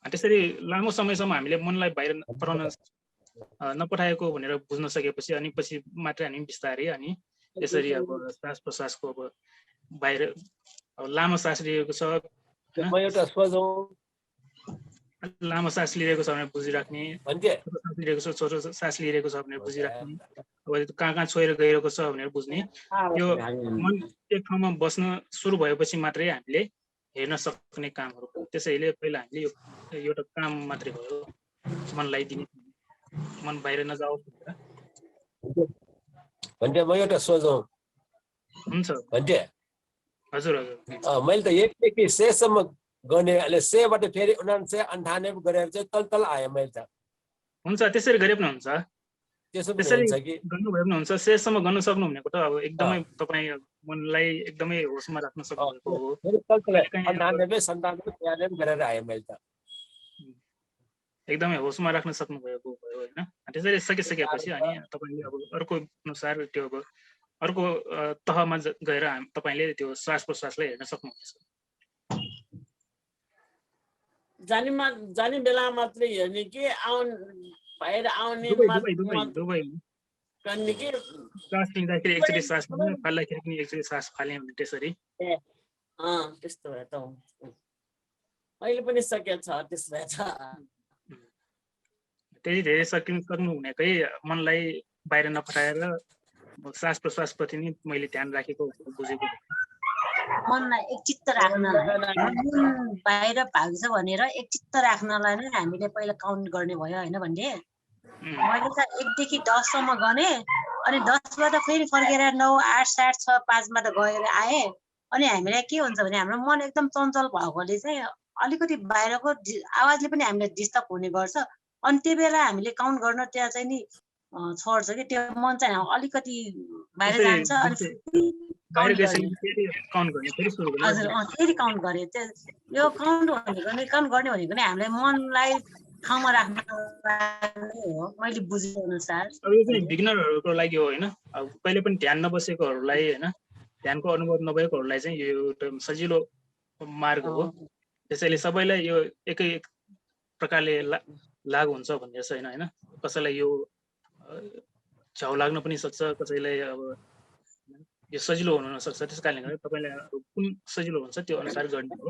Speaker 1: त्यसरी लामो समयसम्म हामीले मनलाई बाहिर पठाउन नपठाएको भनेर बुझ्न सकेपछि अनि पछि मात्रै हामी बिस्तारै अनि यसरी अब श्वास प्रश्वासको अब बाहिर अब लामो सास लिएको छ
Speaker 4: म एउटा सोझौँ
Speaker 1: लामो सास लिएको छ भने बुझिराख्ने
Speaker 4: भन्थे
Speaker 1: छोटो सास लिएको छ छोटो सास लिएको छ भनेर बुझिराख्ने अब कहाँ छोएर गइरहेको छ भनेर बुझ्ने यो मन एक ठाउँमा बस्न सुरु भएपछि मात्रै हामीले हेर्न सक्ने कामहरू हो। त्यसैले पहिला हामीले यो एउटा काम मात्रै भयो मनलाई दिने मन बाहिर नजाओस् भनेर
Speaker 4: भन्थे म एउटा सोझौँ
Speaker 1: हुन्छ
Speaker 4: भन्थे
Speaker 1: हजुर हजुर
Speaker 4: मैले त एकदेखि सेसम्म गर्ने अहिले सेबाट फेरि 99 गरेर चाहिँ तल आयो मैले त
Speaker 1: हुन्छ त्यसरी गरे पनि हुन्छ
Speaker 4: त्यसो पनि
Speaker 1: त्यसरी
Speaker 4: हुन्छ कि
Speaker 1: गर्नुभयो पनि हुन्छ शेषसम्म गर्न सक्नु भनेको त अब एकदमै तपाईँ मनलाई एकदमै होसमा राख्न सक्नुभएको हो
Speaker 4: फेरि तल 98 97 93 गरेर आयो मैले त
Speaker 1: एकदमै होसमा राख्न सक्नुभएको भयो होइन त्यसरी सकिसकेपछि अनि तपाईँले अब अर्को अनुसार त्यो अब अर्को तहमा गएर तपाईँले त्यो श्वास प्रश्वासलाई हेर्न सक्नुहुनेछ
Speaker 5: जाने बेला मात्रै हेर्ने कि बाहिर आउने गर्ने कि
Speaker 1: श्वास लिँदाखेरि एकचोटि श्वास लिने फाल्दाखेरि पनि एकचोटि श्वास फाल्ने भने त्यसरी
Speaker 5: त्यस्तो भए त अहिले पनि सकेको छ त्यस भए त
Speaker 1: त्यही धेरै सक्नु हुनेकै मनलाई बाहिर नपठाएर श्वास प्रश्वासप्रति नै मैले ध्यान राखेको बुझेको
Speaker 6: मनलाई एकचित्त राख्न बाहिर भाग्छ भनेर एकचित्त राख्नलाई नै हामीले पहिला काउन्ट गर्ने भयो होइन भन्ने मैले त 1 देखि 10 सम्म गने अनि 10 बाट फेरि फर्केर 9 8 7 6 5 मा त गएर आए अनि हामीलाई के हुन्छ भने हाम्रो मन एकदम चञ्चल भएकोले चाहिँ अलिकति बाहिरको आवाजले पनि हामीले डिस्टर्ब हुने गर्छ अनि त्यो बेला हामीले काउन्ट गर्न त्यहाँ चाहिँ नि छोड्छ कि त्यो मन चाहिँ अलिकति बाहिर जान्छ अनि हजुर फेरि काउन्ट गरे यो काउन्ट गर्ने भनेको नै हामीलाई मनलाई ठाउँमा राख्न हो मैले बुझेको अनुसार
Speaker 1: अब यो चाहिँ बिगिनरहरूको लागि हो होइन अब कहिले पनि ध्यान नबसेकोहरूलाई होइन ध्यानको अनुभव नभएकोहरूलाई चाहिँ यो एउटा सजिलो मार्ग हो त्यसैले सबैलाई यो एकै प्रकारले लागु हुन्छ भन्ने छैन होइन कसैलाई यो झ्याउ लाग्न पनि सक्छ कसैलाई अब यो सजिलो हुन सक्छ त्यस कारणले गर्दा तपाईँलाई कुन सजिलो हुन्छ त्यो अनुसार गर्ने हो